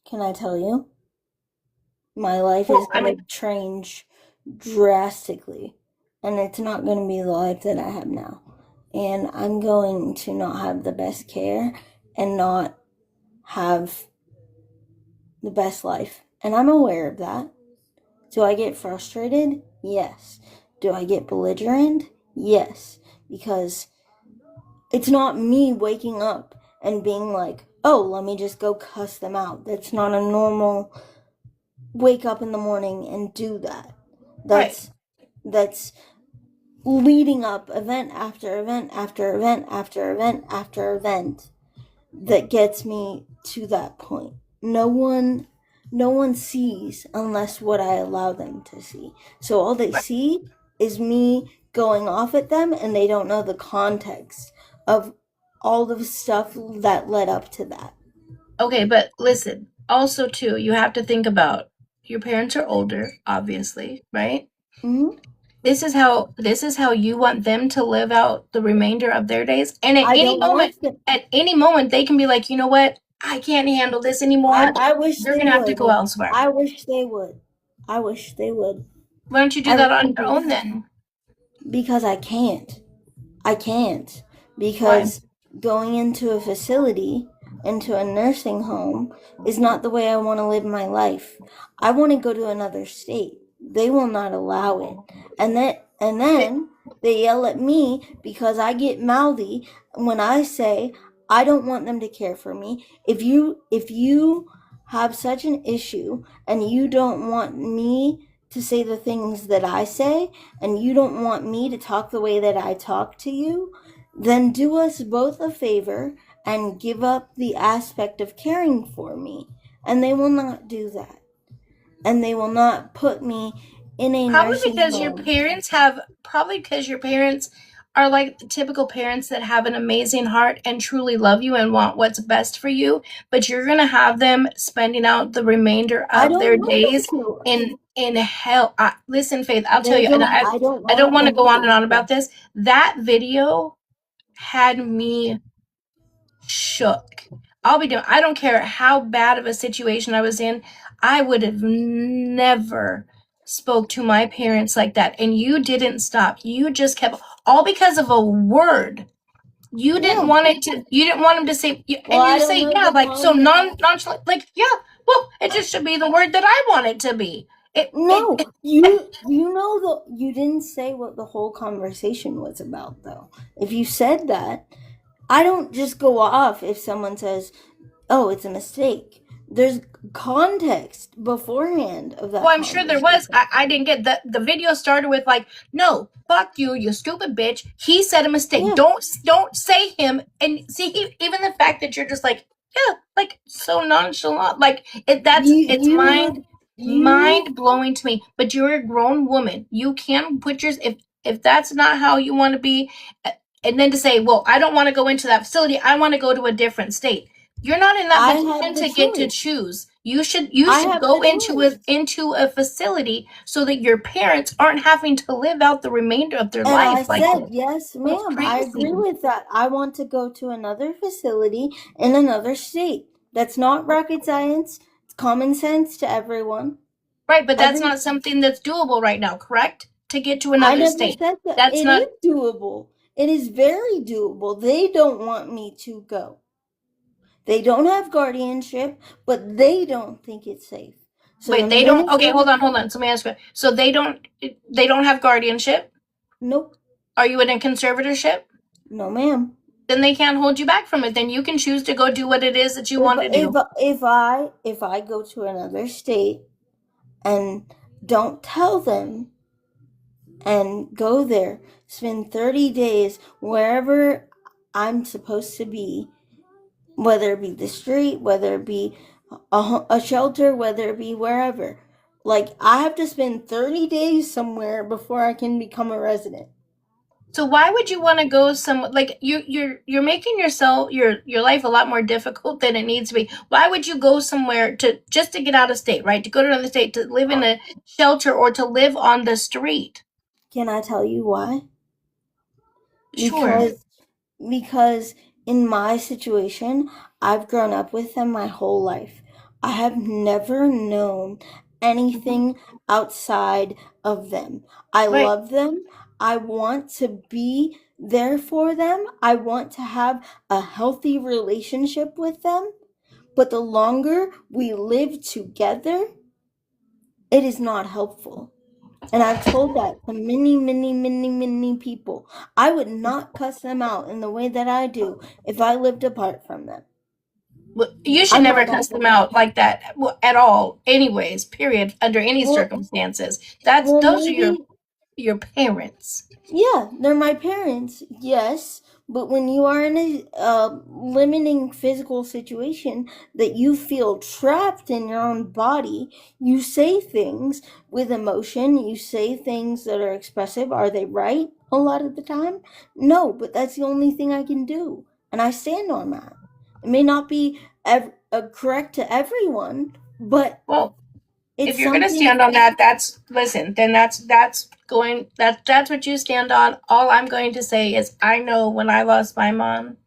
Can I tell you? My life is going to change drastically. And it's not going to be the life that I have now. And I'm going to not have the best care and not have the best life. And I'm aware of that. Do I get frustrated? Yes. Do I get belligerent? Yes. Because it's not me waking up and being like, oh, let me just go cuss them out. That's not a normal wake up in the morning and do that. That's leading up event after event after event after event after event that gets me to that point. No one sees unless what I allow them to see. So all they see is me going off at them, and they don't know the context of all the stuff that led up to that. Okay, but listen, also too, you have to think about your parents are older, obviously, right? Mm-hmm. This is how you want them to live out the remainder of their days. And at any moment, they can be like, you know what? I can't handle this anymore. I wish you're gonna have to go elsewhere. I wish they would. Why don't you do that on your own then? Because I can't. Because going into a facility, into a nursing home, is not the way I want to live my life. I want to go to another state. They will not allow it. And then they yell at me because I get mouthy when I say I don't want them to care for me. If you have such an issue and you don't want me to say the things that I say, and you don't want me to talk the way that I talk to you, then do us both a favor and give up the aspect of caring for me. And they will not do that. and they will not put me in a nursing home. Probably because your parents are like the typical parents that have an amazing heart and truly love you and want what's best for you, but you're gonna have them spending out the remainder I of don't their want them days to. in hell. Listen, Faith, I'll tell They you, and don't. I don't I don't want want to them go on and to. on about this. That video had me shook. I don't care how bad of a situation I was in. I would have never spoke to my parents like that. And you didn't stop. You just kept, all because of a word. You didn't Yeah. want it to, you didn't want him to say, Well, and I you don't say, know yeah, the like, so context. nonchalant, like, yeah, well, it just should be the word that I want it to be. No, you know you didn't say what the whole conversation was about though. If you said that, I don't just go off if someone says, "Oh, it's a mistake." There's context beforehand of Well, that I'm sure there was. conversation. I didn't get the video started with like, no, fuck you, you stupid bitch. He said a mistake. Yeah. Don't say him. And see, even the fact that you're just like, yeah, like so nonchalant, like it's mind You blowing to me. But you're a grown woman. You can put your if that's not how you want to be, and then to say, well, I don't want to go into that facility. I want to go to a different state. You're not in that I have position the to get to choice. choose. You I should have go the choice. into a facility so that your parents aren't having to live out the remainder of their And I life like said, this. "Yes, That's ma'am. I agree crazy. with that. I want to go to another facility in another state." That's not rocket science. It's common sense to everyone. Right, but I that's agree. not something that's doable right now, correct? To get to I another never state. said that. That's It not is doable. It is very doable. They don't want me to go. They don't have guardianship, but they don't think it's safe. So the wait, they don't minute okay, they, hold on. So let me ask you. So they don't have guardianship? nope, Are you in a conservatorship? no, ma'am. Then they can't hold you back from it. Then you can choose to go do what it is that you If want to if do. if I go to another state and don't tell them and go there, spend 30 days wherever I'm supposed to be, whether it be the street, whether it be a shelter, whether it be wherever. Like, I have to spend 30 days somewhere before I can become a resident. So why would you want to go some like you're making your life a lot more difficult than it needs to be. Why would you go somewhere to just to get out of state, right? To go to another state to live in a shelter or to live on the street? Can I tell you why? Sure. Because in my situation, I've grown up with them my whole life. I have never known anything outside of them. I Right. love them. I want to be there for them. I want to have a healthy relationship with them. But the longer we live together, it is not helpful. And I've told that to many, many, many, many people. I would not cuss them out in the way that I do if I lived apart from them. Well, you should I'm never not cuss that them person. out like that at all. Anyways, period. Under any Well, circumstances, well, those are maybe, your parents. yeah, they're my parents, yes, but when you are in a limiting physical situation that you feel trapped in your own body, you say things with emotion, you say things that are expressive. Are they right a lot of the time? No, but that's the only thing I can do, and I stand on that. It may not be correct to everyone, but Well, if it's you're going to something. stand on that, that's listen. Then that's what you stand on. All I'm going to say is I know when I lost my mom,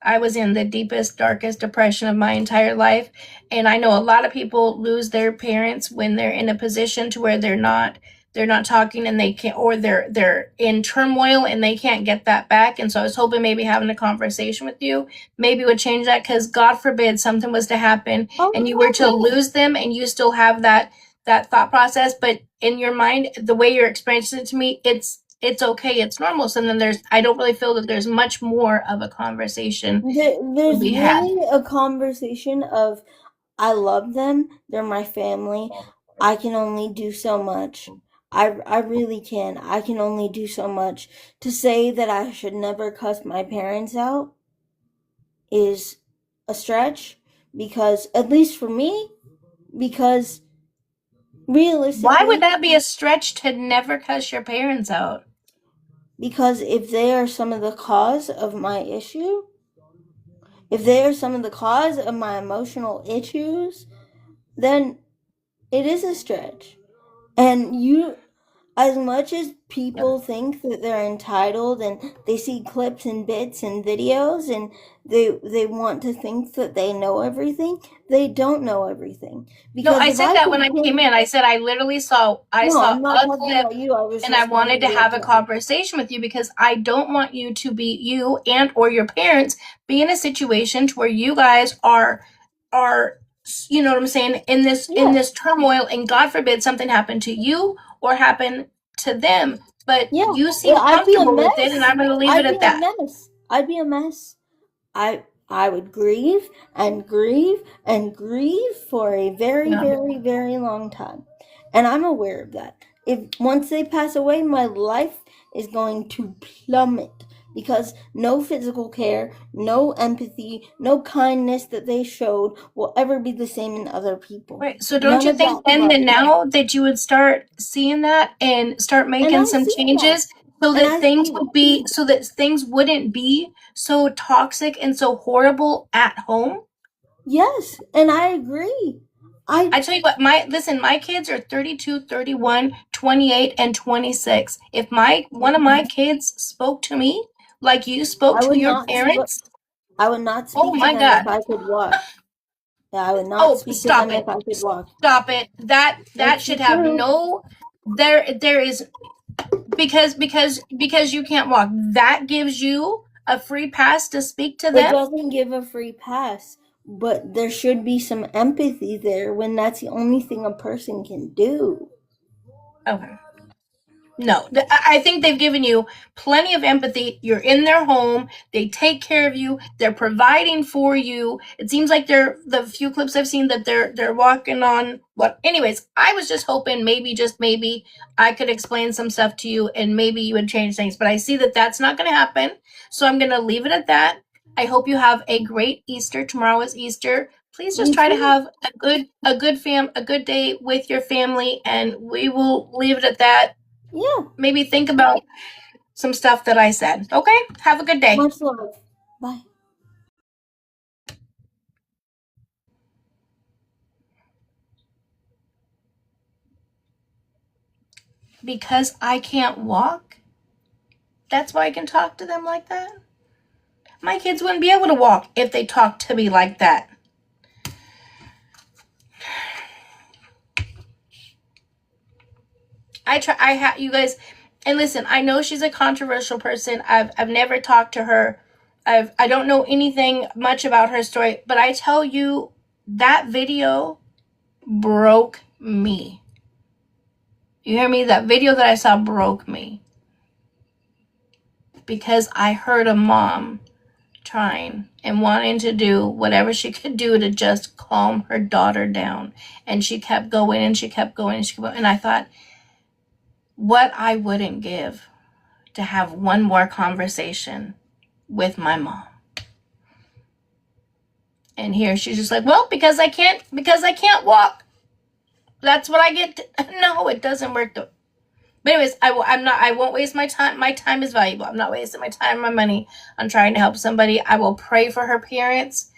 I was in the deepest, darkest depression of my entire life. And I know a lot of people lose their parents when they're in a position to where they're not talking and they can't or they're in turmoil and they can't get that back. And so I was hoping maybe having a conversation with you maybe would change that because God forbid something was to happen and you were to lose them and you still have that thought process, but in your mind, the way you're expressing it to me, it's okay, it's normal. So then I don't really feel that there's much more of a conversation to There's be had. really a conversation of, I love them, they're my family. I can only do so much. I really can. I can only do so much. To say that I should never cuss my parents out is a stretch, because, at least for me, because Realistically. Why would that be a stretch to never cuss your parents out? Because if they are some of the cause of my issue, if they are some of the cause of my emotional issues, then it is a stretch. And you, as much as people think that they're entitled and they see clips and bits and videos and they want to think that they know everything, they don't know everything. No, Because I if said I that when could I pin, came in. I said I literally saw no, I'm not a talking clip about you. I was and I just wanted to giving you have a example. conversation with you because I don't want you to be you and or your parents be in a situation to where you guys are you know what I'm saying, in this turmoil, and God forbid something happened to you or happen to them. But Yeah, you seem I'd be a comfortable with it, and mess. I'm going to leave it I'd be at a that. mess. I'd be a mess. I would grieve and grieve and grieve for a very, Yeah. very, very long time. And I'm aware of that. If once they pass away, my life is going to plummet because no physical care, no empathy, no kindness that they showed will ever be the same in other people. Right. So don't None you of think that then love. that now that you would start seeing that and start And making I some see that. changes so And that I things see would be so that things wouldn't be so toxic and so horrible at home? yes, and I agree. I tell you what, my kids are 32, 31, 28, and 26. If one of my kids spoke to me like you spoke I to would your not parents, I would not oh speak to my them if God. I could walk. Yeah, I would not Oh, speak to stop them it. if I could walk. Stop it. That It's the should have truth. no there is because you can't walk. That gives you a free pass to speak to It them. doesn't give a free pass, but there should be some empathy there when that's the only thing a person can do. Okay. No, I think they've given you plenty of empathy. You're in their home. They take care of you. They're providing for you. It seems like the few clips I've seen that they're walking on what. Anyways, I was just hoping maybe just maybe I could explain some stuff to you and maybe you would change things. But I see that that's not going to happen. So I'm going to leave it at that. I hope you have a great Easter. Tomorrow is Easter. Please just You try to too. have a good day with your family, and we will leave it at that. Yeah. Maybe think about some stuff that I said. Okay? Have a good day. Much love. Bye. Because I can't walk, that's why I can talk to them like that. My kids wouldn't be able to walk if they talked to me like that. You guys, and listen, I know she's a controversial person. I've never talked to her. I don't know anything much about her story, but I tell you, that video broke me. You hear me? That video that I saw broke me. Because I heard a mom trying and wanting to do whatever she could do to just calm her daughter down. And she kept going and she kept going and she kept going. And I thought, what I wouldn't give to have one more conversation with my mom. And here she's just like, well, because I can't walk. That's what I get. No, it doesn't work. But anyways, I won't waste my time. My time is valuable. I'm not wasting my time, my money on trying to help somebody. I will pray for her parents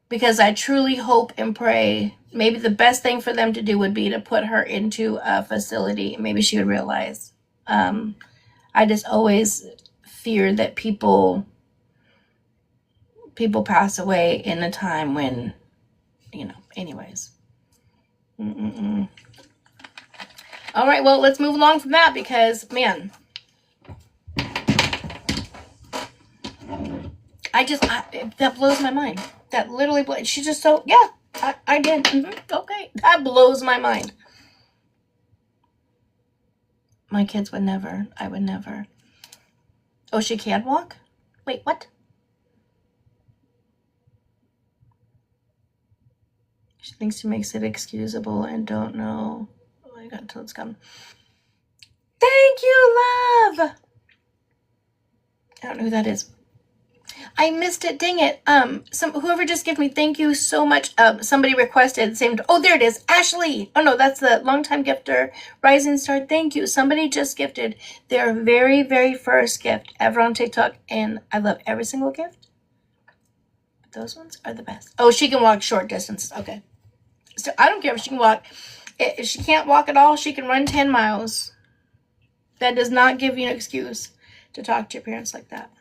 because I truly hope and pray maybe the best thing for them to do would be to put her into a facility. Maybe she would realize. I just always fear that people pass away in a time when, anyways. Mm-mm-mm. All right, well, let's move along from that because, man, that blows my mind. That literally blows. She's just so, yeah, I did. Okay, that blows my mind. My kids would never. I would never. Oh, she can't walk? Wait, what? She thinks she makes it excusable and don't know. Oh my God, until it's gone. Thank you, love. I don't know who that is. I missed it. Dang it. Whoever just gave me, thank you so much. Somebody requested same. Oh, there it is. Ashley. Oh no, that's the longtime gifter. Rising Star. Thank you. Somebody just gifted their very, very first gift ever on TikTok, and I love every single gift. Those ones are the best. Oh, she can walk short distances. Okay. So I don't care if she can walk. If she can't walk at all, she can run 10 miles. That does not give you an excuse to talk to your parents like that.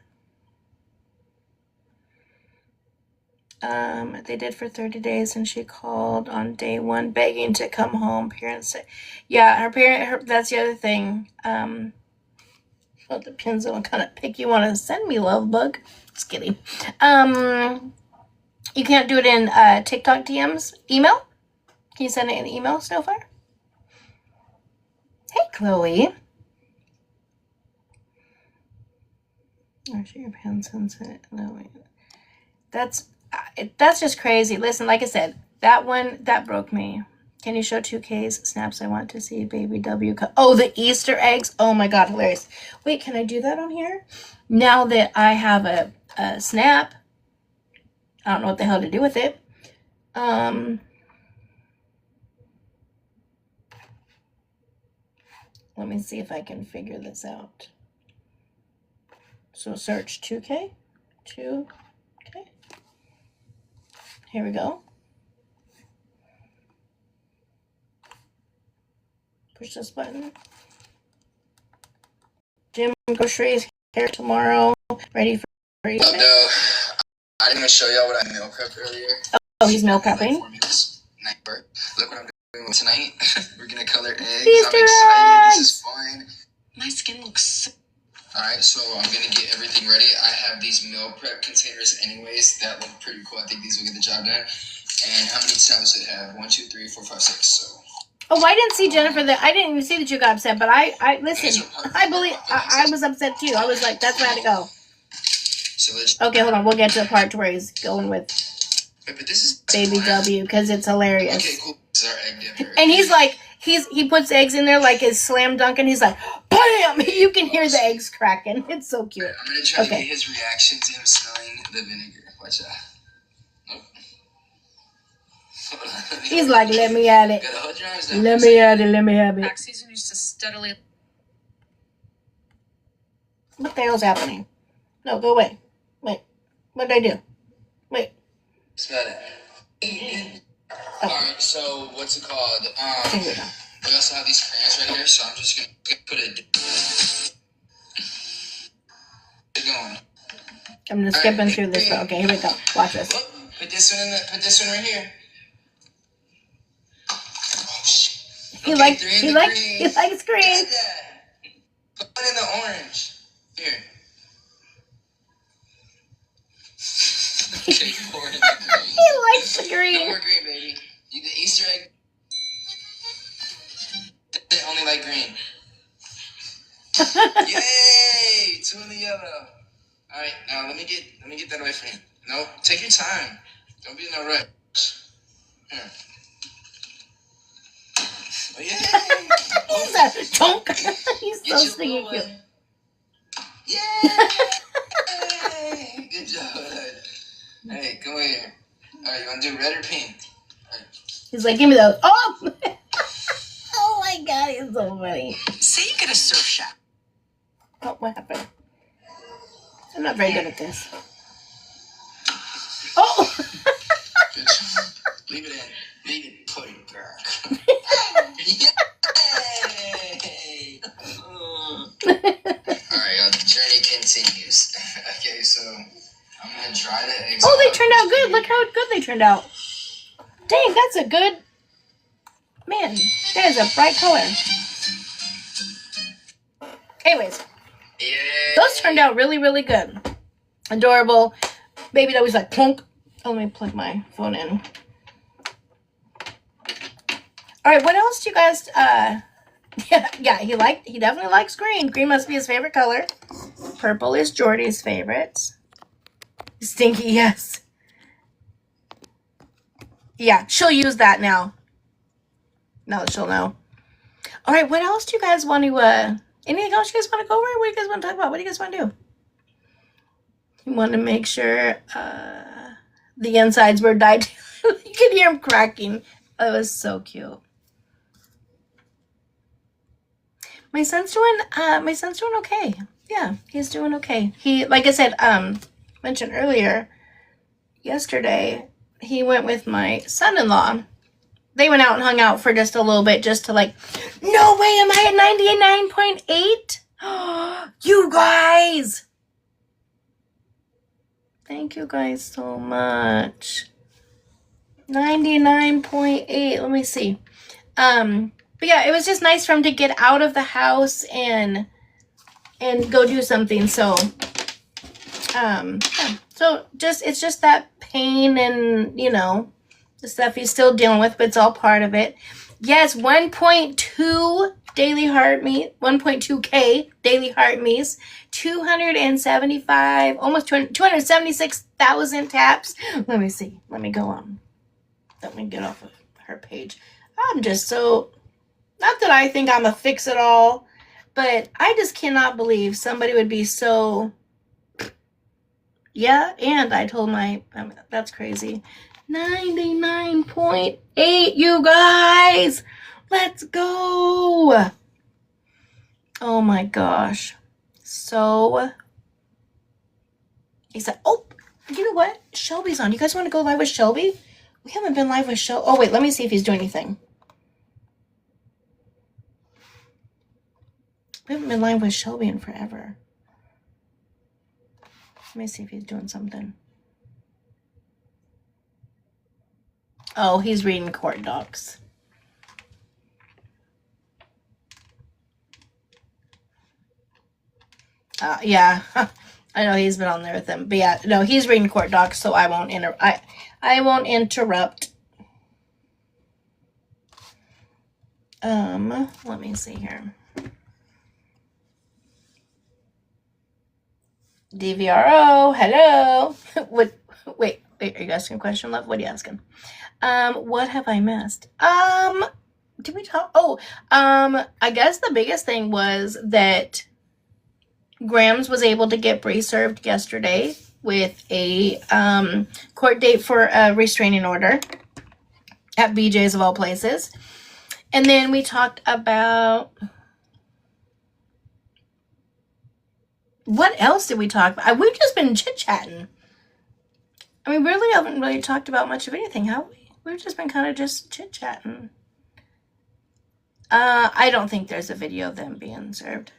They did for 30 days, and she called on day 1 begging to come home. Parents say, yeah, that's the other thing. Well, it depends on what kind of pic you want to send me, love bug. Just kidding. You can't do it in TikTok DMs. Email? Can you send it in email, Snowfire? Hey, Chloe. Actually, your pen sends it. No, wait. That's just crazy. Listen, like I said, that one, that broke me. Can you show 2K's snaps? I want to see baby W. Oh, the Easter eggs. Oh my God, hilarious. Wait, can I do that on here? Now that I have a snap, I don't know what the hell to do with it. Let me see if I can figure this out. So search 2K. 2K. Here we go. Push this button. Jim groceries here tomorrow. Ready for you. No, I didn't even show y'all what I meal prepped earlier. Oh, he's meal prepping. Look what I'm doing tonight. We're gonna color eggs. Easter I'm excited. eggs! This is fun. My skin looks so... Alright, so I'm gonna get everything ready. I have these meal prep containers anyways. That look pretty cool. I think these will get the job done. And how many tabs does it have? 1, 2, 3, 4, 5, 6. So... Oh, I didn't see Jennifer. I didn't even see that you got upset. But I listen. I believe I was upset too. I was like, that's where I had to go. So okay, hold on. We'll get to the part where he's going with but this is baby W because it's hilarious. Okay, cool. This is our egg dipper. And he's like, he puts eggs in there like his slam dunk, and he's like, bam! You can hear the eggs cracking. It's so cute. I'm gonna try to get his reaction to him smelling the vinegar. Watch out. Nope. He's like, let me at it. Let me at it. Let me have it. Season used to steadily. What the hell's happening? No, go away. Wait. What did I do? Wait. Smell it. Alright, so what's it called? We also have these crayons right here, so I'm just gonna put it. Keep going. I'm just skipping through this. But okay, here we go. Watch this. Put this one right here. Oh shit. He likes green. Put it in the orange. Here. Okay, orange. He likes the green. No more green, baby. The Easter egg. They only like green. Yay! 2 in the yellow. All right, now let me get that away from you. No, take your time. Don't be in no rush. Here. Oh, yay! He's a chunk. He's so stinky cute. Yay! Good job. Hey, come over here. All right, you want to do red or pink? Right. He's like, give me those. Oh! Oh my God, he's so funny. Say you get a surf shop. Oh, what happened? I'm not very good at this. Oh! Good job. Leave it in. Leave it. Put it back. Yay! Alright, the journey continues. Okay, so I'm gonna dry the eggs. Oh, they turned out good. Look how good they turned out. Dang, that's a good... Man, that is a bright color. Anyways, those turned out really, really good. Adorable. Baby that was like, plunk. Oh, let me plug my phone in. All right, what else do you guys... Yeah, he definitely likes green. Green must be his favorite color. Purple is Jordy's favorite. Stinky, yes. Yeah, she'll use that now. Now that she'll know. All right, what else do you guys want to, anything else you guys want to go over? What do you guys want to talk about? What do you guys want to do? You want to make sure the insides were dyed. You could hear him cracking. It was so cute. My son's doing okay. Yeah, he's doing okay. He, like I said, mentioned earlier, yesterday, he went with my son-in-law. They went out and hung out for just a little bit, just to like, no way, am I at 99.8? You guys! Thank you guys so much. 99.8. Let me see. But yeah, it was just nice for him to get out of the house and go do something. So, yeah. So it's just that pain and, the stuff he's still dealing with, but it's all part of it. Yes, 1.2 daily heartbeat, 1.2K daily heartbeats, 275, almost 276,000 taps. Let me see. Let me go on. Let me get off of her page. I'm just so, not that I think I'm a fix-it-all, but I just cannot believe somebody would be so, yeah, and I told that's crazy. 99.8, you guys! Let's go! Oh my gosh. So, he said, oh, you know what? Shelby's on. You guys want to go live with Shelby? We haven't been live with Shelby. Oh, wait, let me see if he's doing anything. We haven't been live with Shelby in forever. Let me see if he's doing something. Oh, he's reading court docs. Yeah, I know he's been on there with them, but yeah, no, he's reading court docs, so I won't I won't interrupt. Let me see here. DVRO, hello. Wait, are you asking a question, love? What are you asking? What have I missed? Did we talk? Oh, I guess the biggest thing was that Grams was able to get Bree served yesterday with a court date for a restraining order at BJ's of all places. And then we talked about, what else did we talk about? We've just been chit-chatting. I mean, really haven't really talked about much of anything, have we? We've just been kind of just chit-chatting. I don't think there's a video of them being served.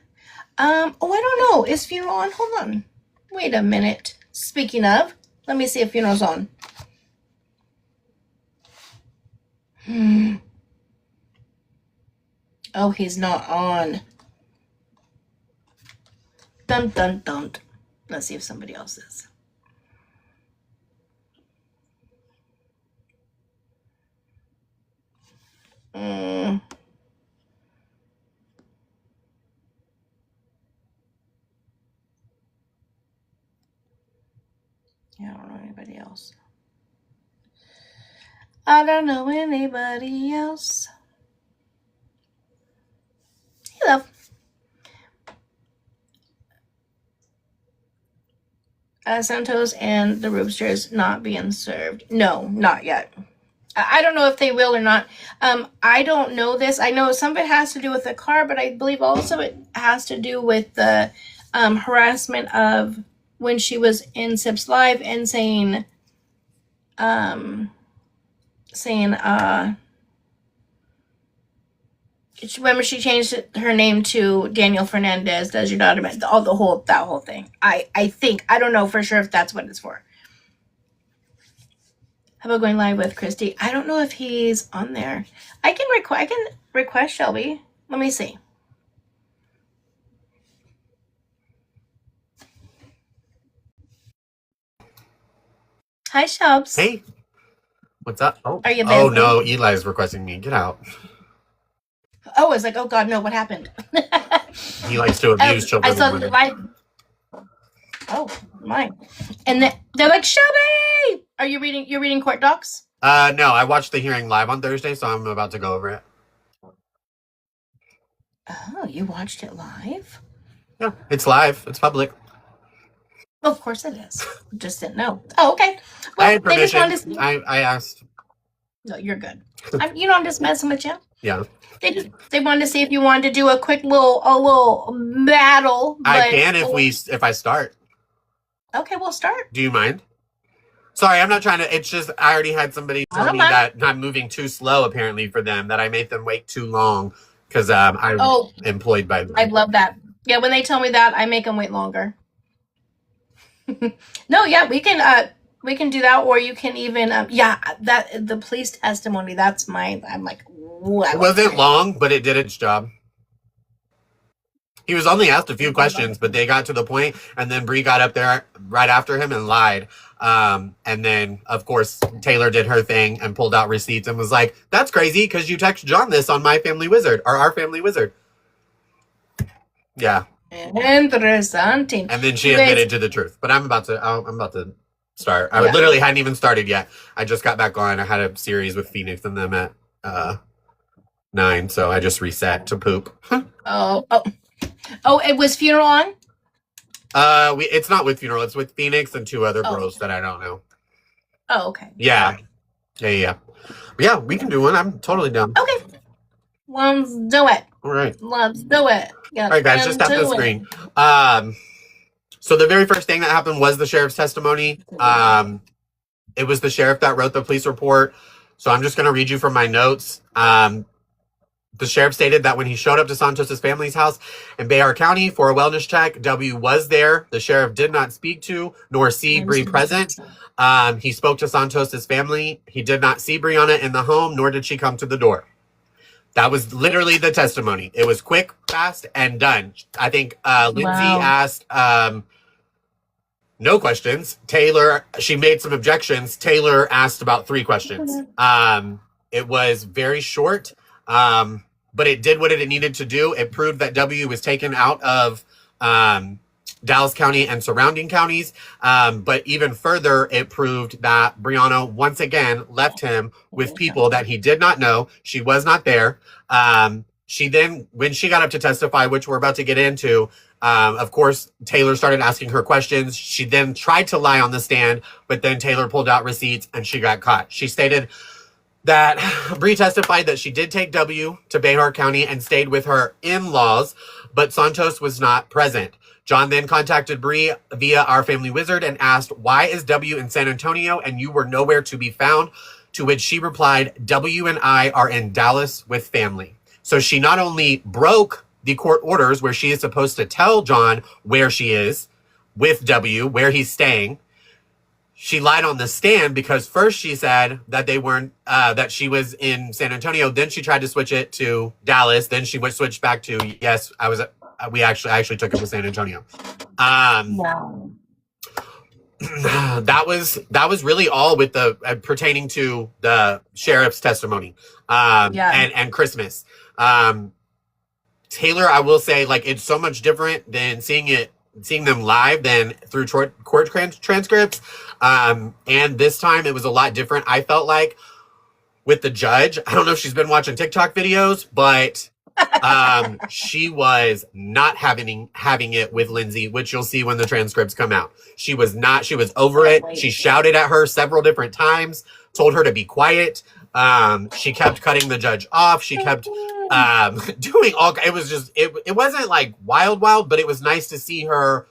Oh, I don't know. Is funeral on? Hold on. Wait a minute. Speaking of, let me see if funeral's on. Oh, he's not on. Dun, dun, dun. Let's see if somebody else is. Yeah, I don't know anybody else. I don't know anybody else. Hey, love. Santos and the Roosters not being served. No, not yet. I don't know if they will or not. I don't know this. I know some of it has to do with the car, but I believe also it has to do with the harassment of when she was in Sips Live and saying remember she changed her name to Daniel Fernandez, does your daughter, that whole thing. I think, I don't know for sure if that's what it's for. How about going live with Christy? I don't know if he's on there. I can request Shelby. Let me see. Hi, Shelbs. Hey, what's up? Oh, Are you busy? Oh no, Eli's requesting me. Get out. Oh, I was like, oh God, no, what happened? He likes to abuse children. I saw the live. Oh my! And they're like, Shelby, you're reading court docs? No, I watched the hearing live on Thursday, so I'm about to go over it. Oh, you watched it live? Yeah, it's live. It's public. Of course it is. Just didn't know. Oh, okay. I had They just permission. wanted to see. I asked. No, you're good. I'm just messing with you. Yeah. They wanted to see if you wanted to do a quick little battle. I can if I start. Okay, we'll start. Do you mind? Sorry, I'm not trying to. It's just I already had somebody tell me that I'm moving too slow, apparently, for them, that I made them wait too long because I'm employed by them. I love that. Yeah, when they tell me that, I make them wait longer. No, yeah, we can do that, or you can even that the police testimony. That's mine. I'm like, it wasn't long, but it did its job. He was only asked a few questions, but they got to the point, and then Bree got up there right after him and lied. And then, of course, Taylor did her thing and pulled out receipts and was like, "That's crazy because you text John this on my Family Wizard or our Family Wizard." Yeah. Interesting. And then she admitted to the truth. But I'm about to start. I literally hadn't even started yet. I just got back on. I had a series with Phoenix and them at 9, so I just reset to poop. Oh, it was Funeral on? It's not with Funeral. It's with Phoenix and 2 other bros that I don't know. Oh, okay. Yeah. Yeah. Yeah, we can do one. I'm totally down. Okay. Let's do it. All right. Let's do it. All right, guys, just tap the screen. So the very first thing that happened was the sheriff's testimony. It was the sheriff that wrote the police report. So I'm just going to read you from my notes. The sheriff stated that when he showed up to Santos's family's house in Bayard County for a wellness check, W was there. The sheriff did not speak to nor see Bree present. He spoke to Santos's family. He did not see Brianna in the home, nor did she come to the door. That was literally the testimony. It was quick, fast, and done. I think Lindsay asked no questions. Taylor, she made some objections. Taylor asked about 3 questions. It was very short. But it did what it needed to do. It proved that W was taken out of Dallas County and surrounding counties. But even further, it proved that Brianna once again left him with people that he did not know. She was not there. She then, when she got up to testify, which we're about to get into, of course, Taylor started asking her questions. She then tried to lie on the stand, but then Taylor pulled out receipts and she got caught. She stated that Bree testified that she did take W to Bayard County and stayed with her in-laws, but Santos was not present. John then contacted Bree via our Family Wizard and asked, "Why is W in San Antonio and you were nowhere to be found?" To which she replied, "W and I are in Dallas with family." So she not only broke the court orders where she is supposed to tell John where she is with W, where he's staying. She lied on the stand because first she said that they weren't, that she was in San Antonio. Then she tried to switch it to Dallas. Then she switched back to, yes, I actually took it to San Antonio. That was really all with the pertaining to the sheriff's testimony, and Christmas. Taylor, I will say, like, it's so much different than seeing them live than through court transcripts. And this time it was a lot different. I felt like with the judge, I don't know if she's been watching TikTok videos, but she was not having it with Lindsay, which you'll see when the transcripts come out. She was over it. She shouted at her several different times, told her to be quiet. She kept cutting the judge off. She kept doing all. It was just it wasn't like wild, but it was nice to see her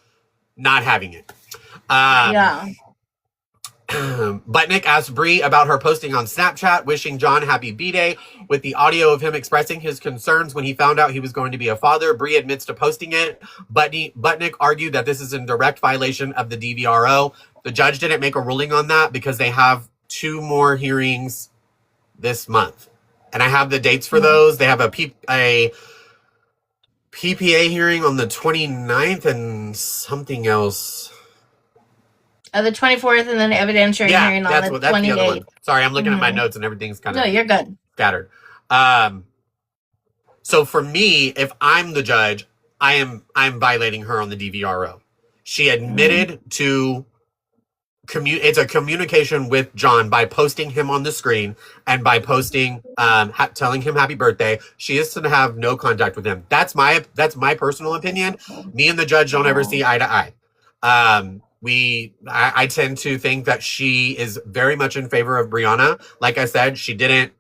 not having it. Butnick asked Bree about her posting on Snapchat wishing John happy B-Day with the audio of him expressing his concerns when he found out he was going to be a father. Bree admits to posting it. Butnick argued that this is in direct violation of the DVRO. The judge didn't make a ruling on that because they have 2 more hearings this month. And I have the dates for those. They have a PPA hearing on the 29th and something else. The 24th and then evidentiary hearing on the 28th. Sorry, I'm looking at my notes and everything's kind of you're good. Scattered. So for me, if I'm the judge, I'm violating her on the DVRO. She admitted to it's a communication with John by posting him on the screen and by posting telling him happy birthday. She is to have no contact with him. That's my personal opinion. Me and the judge don't ever see eye to eye. I tend to think that she is very much in favor of Brianna. Like I said, she didn't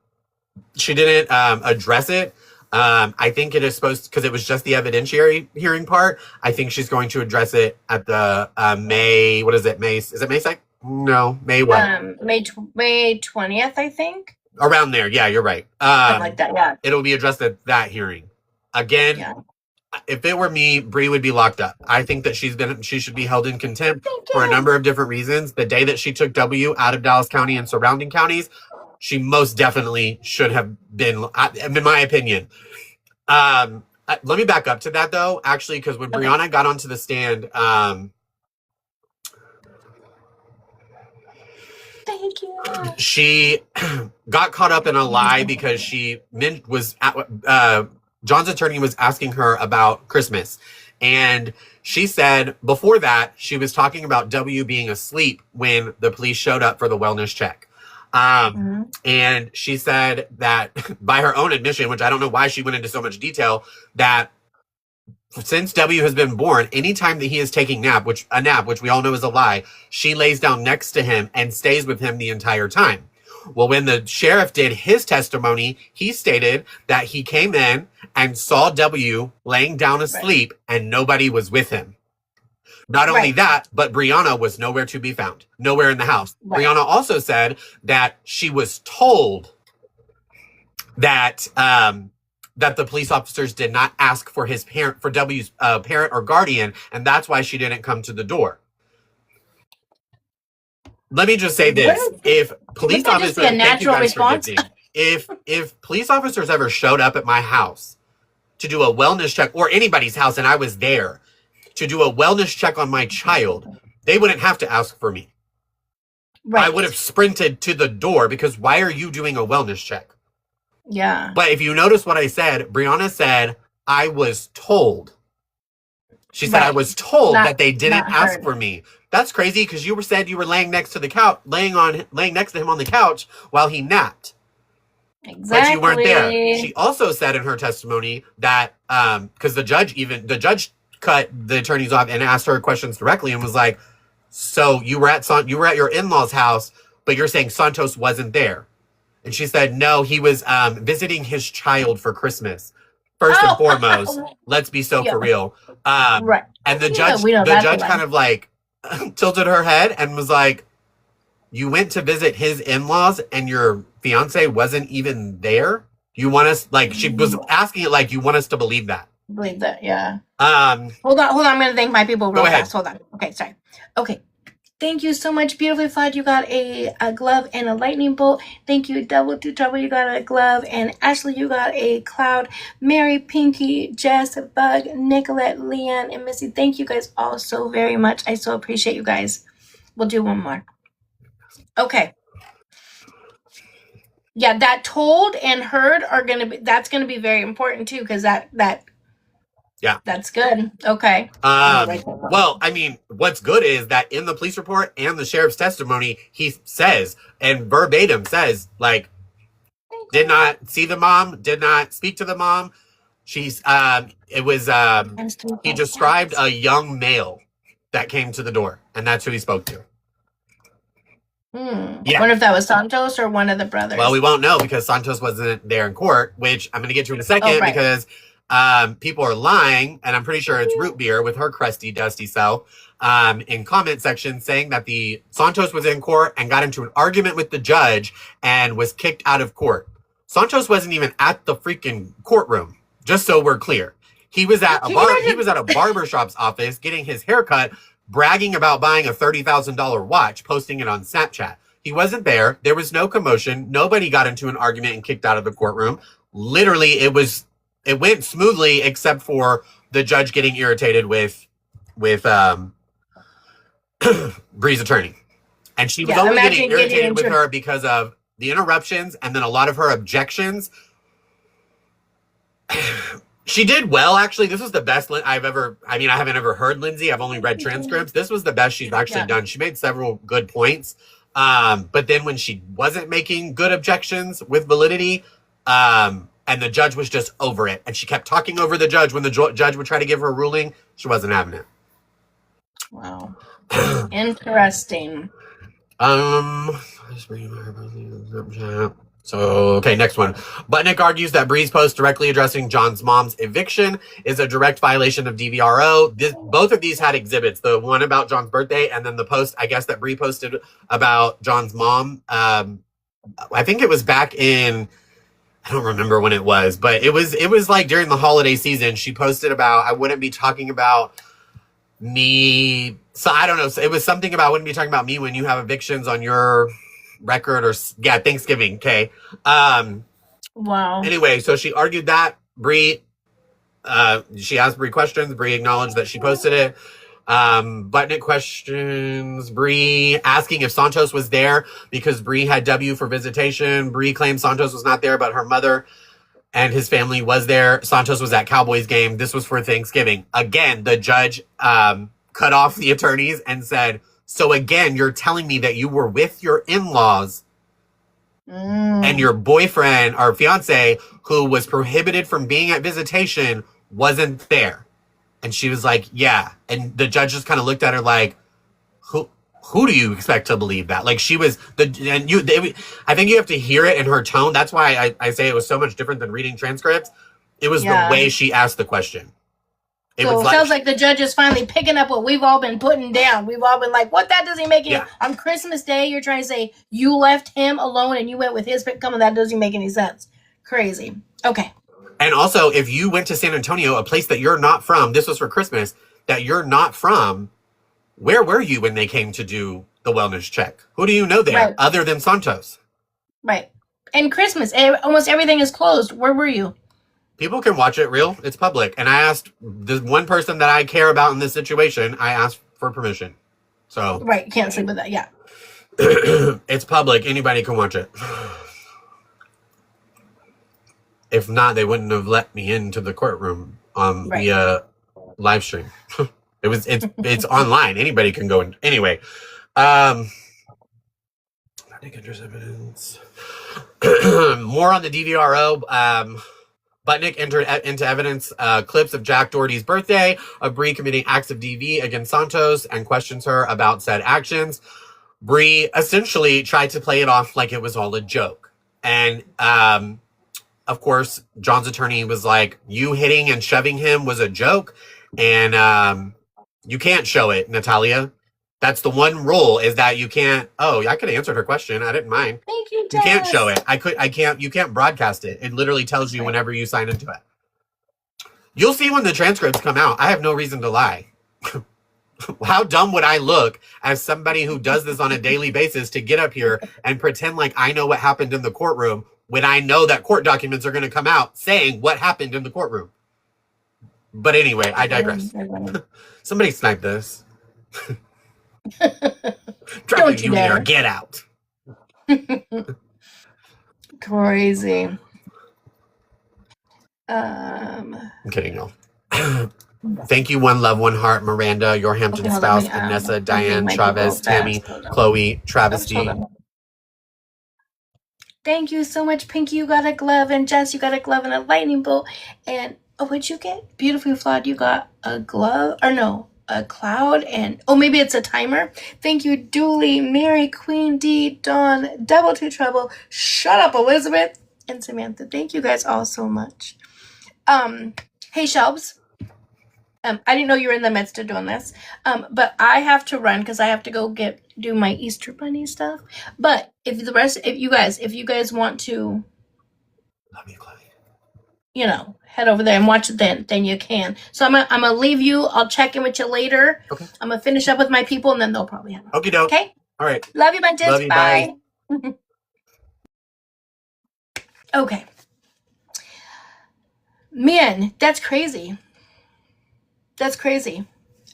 address it. I think it is supposed, because it was just the evidentiary hearing part. I think she's going to address it at the May. What is it? May? Is it May 2nd? No, May what? May 20th, I think. Around there. Yeah, you're right. Something like that. Yeah. It'll be addressed at that hearing. Again, Yeah. if it were me, Bree would be locked up. I think that she should be held in contempt for a number of different reasons. The day that she took W out of Dallas County and surrounding counties, she most definitely should have been, in my opinion. Let me back up to that though, actually, because when Brianna got onto the stand, thank you. She got caught up in a lie because John's attorney was asking her about Christmas. And she said before that, she was talking about W being asleep when the police showed up for the wellness check. And she said that by her own admission, which I don't know why she went into so much detail, that since W has been born, anytime that he is taking a nap, which we all know is a lie, she lays down next to him and stays with him the entire time. Well, when the sheriff did his testimony, he stated that he came in and saw W laying down asleep and nobody was with him. Not only that, but Brianna was nowhere to be found, nowhere in the house. Brianna also said that she was told that that the police officers did not ask for his parent, for W's parent or guardian, and that's why she didn't come to the door. Let me just say this: if police officers, thank you guys for gifting. If police officers ever showed up at my house to do a wellness check, or anybody's house, and I was there to do a wellness check on my child, they wouldn't have to ask for me. I would have sprinted to the door, because why are you doing a wellness check? Yeah. But if you notice what I said, Brianna said, I was told. She said, I was told that they didn't ask for me. That's crazy, because you said you were laying next to the couch, laying next to him on the couch while he napped. Exactly. But you weren't there. She also said in her testimony that, because the judge cut the attorneys off and asked her questions directly and was like, so you were at your in-laws' house, but you're saying Santos wasn't there. And she said, no, he was visiting his child for Christmas. First and foremost, let's be for real. And the judge kind of like tilted her head and was like, you went to visit his in-laws and your fiance wasn't even there? You want us, like, she was asking it like, you want us to believe that? Believe that, yeah. Hold on. I'm going to thank my people real fast. Hold on. Okay, sorry. Okay. Thank you so much, Beautifully Flawed. You got a glove and a lightning bolt. Thank you, Double to Trouble. You got a glove. And Ashley, you got a cloud. Mary, Pinky, Jess, Bug, Nicolette, Leanne, and Missy. Thank you guys all so very much. I so appreciate you guys. We'll do one more. Okay. Yeah, that told and heard that's gonna be very important too, because that's good. Okay. Well, I mean, what's good is that in the police report and the sheriff's testimony, he says, and verbatim says, like, did not see the mom, did not speak to the mom. He described a young male that came to the door, and that's who he spoke to. Yeah. I wonder if that was Santos or one of the brothers. Well, we won't know because Santos wasn't there in court, which I'm going to get to in a second because people are lying, and I'm pretty sure it's Root Beer with her crusty, dusty self in comment section saying that the Santos was in court and got into an argument with the judge and was kicked out of court. Santos wasn't even at the freaking courtroom, just so we're clear. He was at a barbershop's office getting his haircut, bragging about buying a $30,000 watch, posting it on Snapchat. He wasn't there. There was no commotion. Nobody got into an argument and kicked out of the courtroom. Literally, it went smoothly, except for the judge getting irritated with Bree's attorney. And she was only getting irritated with her because of the interruptions and then a lot of her objections. She did well, actually. This was the best I haven't ever heard Lindsay. I've only read transcripts. This was the best she's actually done. She made several good points. But then when she wasn't making good objections with validity, and the judge was just over it, and she kept talking over the judge when the judge would try to give her a ruling, she wasn't having it. Wow. Interesting. So, okay, next one. Butnick argues that Bree's post directly addressing John's mom's eviction is a direct violation of DVRO. Both of these had exhibits. The one about John's birthday, and then the post, I guess, that Bree posted about John's mom. I think it was back in, I don't remember when it was, but it was like during the holiday season. She posted about, I wouldn't be talking about me. So I don't know. So it was something about, I wouldn't be talking about me when you have evictions on your record, or yeah, Thanksgiving. Okay. Wow. Anyway, so she argued that Bree, she asked Bree questions. Bree acknowledged that she posted it. Butnick questions Bree, asking if Santos was there because Bree had W for visitation. Bree claimed Santos was not there, but her mother and his family was there. Santos was at Cowboys game. This was for Thanksgiving. Again, the judge cut off the attorneys and said, so again, you're telling me that you were with your in-laws and your boyfriend or fiance, who was prohibited from being at visitation, wasn't there. And she was like, yeah. And the judge just kind of looked at her like, who do you expect to believe that? Like, she was I think you have to hear it in her tone. That's why I say it was so much different than reading transcripts. It was the way she asked the question. It sounds like the judge is finally picking up what we've all been putting down. We've all been like, what, that doesn't make any... On Christmas Day, you're trying to say you left him alone and you went with his coming. That doesn't make any sense. Crazy. Okay. And also, if you went to San Antonio, a place that you're not from, this was for Christmas, that you're not from, where were you when they came to do the wellness check? Who do you know there other than Santos? Right. And Christmas, almost everything is closed. Where were you? People can watch it real. It's public. And I asked the one person that I care about in this situation, I asked for permission. So right, you can't sleep with that. Yeah. It's public. Anybody can watch it. If not, they wouldn't have let me into the courtroom via live stream. It's online. Anybody can go in. Anyway, evidence. More on the DVRO. Butnick entered into evidence clips of Jack Doherty's birthday, of Bree committing acts of DV against Santos, and questions her about said actions. Bree essentially tried to play it off like it was all a joke. And, of course, John's attorney was like, you hitting and shoving him was a joke, and you can't show it, Natalia. That's the one rule, is that you can't... Oh, I could have answered her question. I didn't mind. Thank you, Jess. You can't show it. You can't broadcast it. It literally tells you whenever you sign into it. You'll see when the transcripts come out. I have no reason to lie. How dumb would I look as somebody who does this on a daily basis to get up here and pretend like I know what happened in the courtroom when I know that court documents are going to come out saying what happened in the courtroom? But anyway, I digress. Somebody snipe this. Don't you dare. Get out. Crazy. I'm kidding, y'all. Thank you, One Love, One Heart, Miranda, your Hampton spouse, Vanessa, Diane, Chavez, Tammy, Chloe, Travesty. Thank you so much, Pinky. You got a glove, and Jess, you got a glove and a lightning bolt. And what'd you get? Beautifully flawed. You got a glove, or no, a cloud, and maybe it's a timer. Thank you, Dooley, Mary, Queen D, Dawn, Double Two Trouble, Shut Up, Elizabeth, and Samantha. Thank you guys all so much. Hey, Shelbs. I didn't know you were in the midst of doing this, but I have to run because I have to go do my Easter Bunny stuff. But if you guys want to, love you, Chloe. Head over there and watch it, then you can. So I'm gonna leave you. I'll check in with you later. Okay. I'm gonna finish up with my people, and then they'll probably have it. Okie doke. Okay. All right. Love you, bunches. Love you, bye. Okay. Man, that's crazy. That's crazy.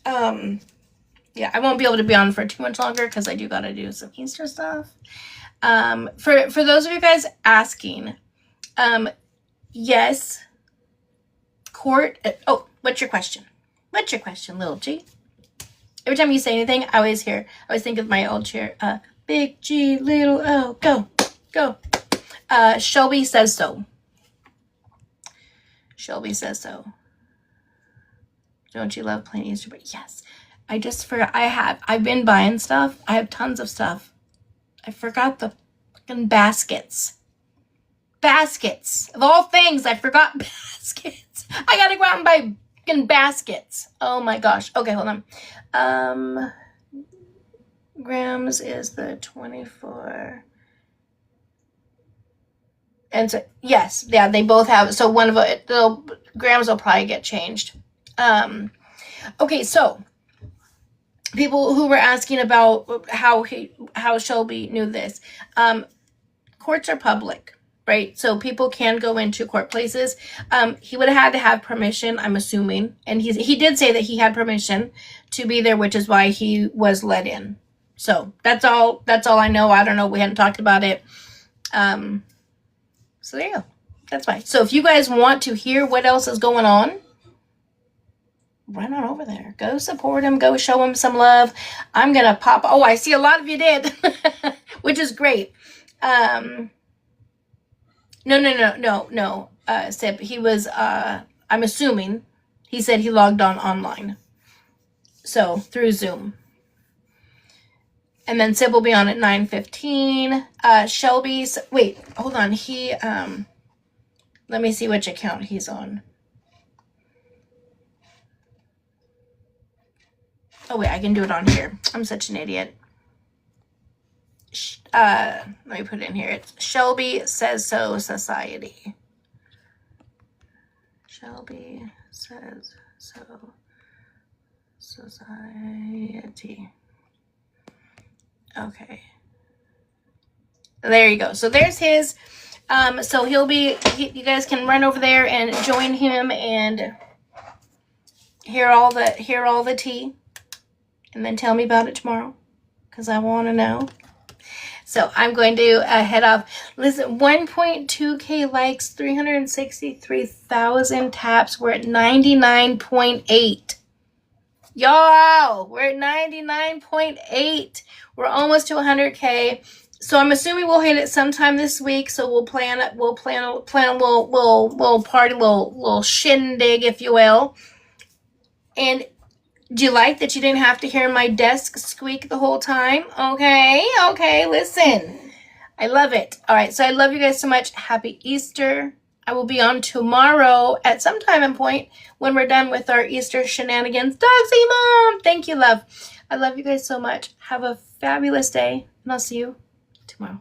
Yeah, I won't be able to be on for too much longer because I do gotta do some Easter stuff. For those of you guys asking, yes, court. What's your question? What's your question, little G? Every time you say anything, I always think of my old chair. Big G, little O, go. Shelby says so. Shelby says so. Don't you love playing Easter? But yes. I just forgot. I've been buying stuff. I have tons of stuff. I forgot the fucking baskets. Baskets. Of all things, I forgot baskets. I gotta go out and buy fucking baskets. Oh my gosh. Okay, hold on. Grams is the 24. And so, yes, yeah, they both have. So one of the grams will probably get changed. Okay, so people who were asking about how Shelby knew this. Courts are public, right? So people can go into court places. He would have had to have permission, I'm assuming, and he did say that he had permission to be there, which is why he was let in. So that's all I know. I don't know. We hadn't talked about it. So there you go. That's fine. So if you guys want to hear what else is going on, run on over there. Go support him. Go show him some love. I'm going to pop. Oh, I see a lot of you did, which is great. No. Sip, he was, I'm assuming he said he logged on online. So through Zoom. And then Sib will be on at 9:15. Shelby's, wait, hold on. He, let me see which account he's on. Oh, wait, I can do it on here. I'm such an idiot. Let me put it in here. It's Shelby Says So Society. Shelby Says So Society. Okay. There you go. So there's his. So you guys can run over there and join him and hear all the tea, and then tell me about it tomorrow, because I want to know. So I'm going to head off. Listen, 1.2K likes, 363,000 taps. We're at 99.8. Y'all, we're at 99.8. We're almost to 100K. So I'm assuming we'll hit it sometime this week. So we'll plan a little party, little shindig, if you will. And do you like that you didn't have to hear my desk squeak the whole time? Okay, listen. I love it. All right, so I love you guys so much. Happy Easter. I will be on tomorrow at some time and point when we're done with our Easter shenanigans. Dogsy Mom! Thank you, love. I love you guys so much. Have a fabulous day, and I'll see you tomorrow.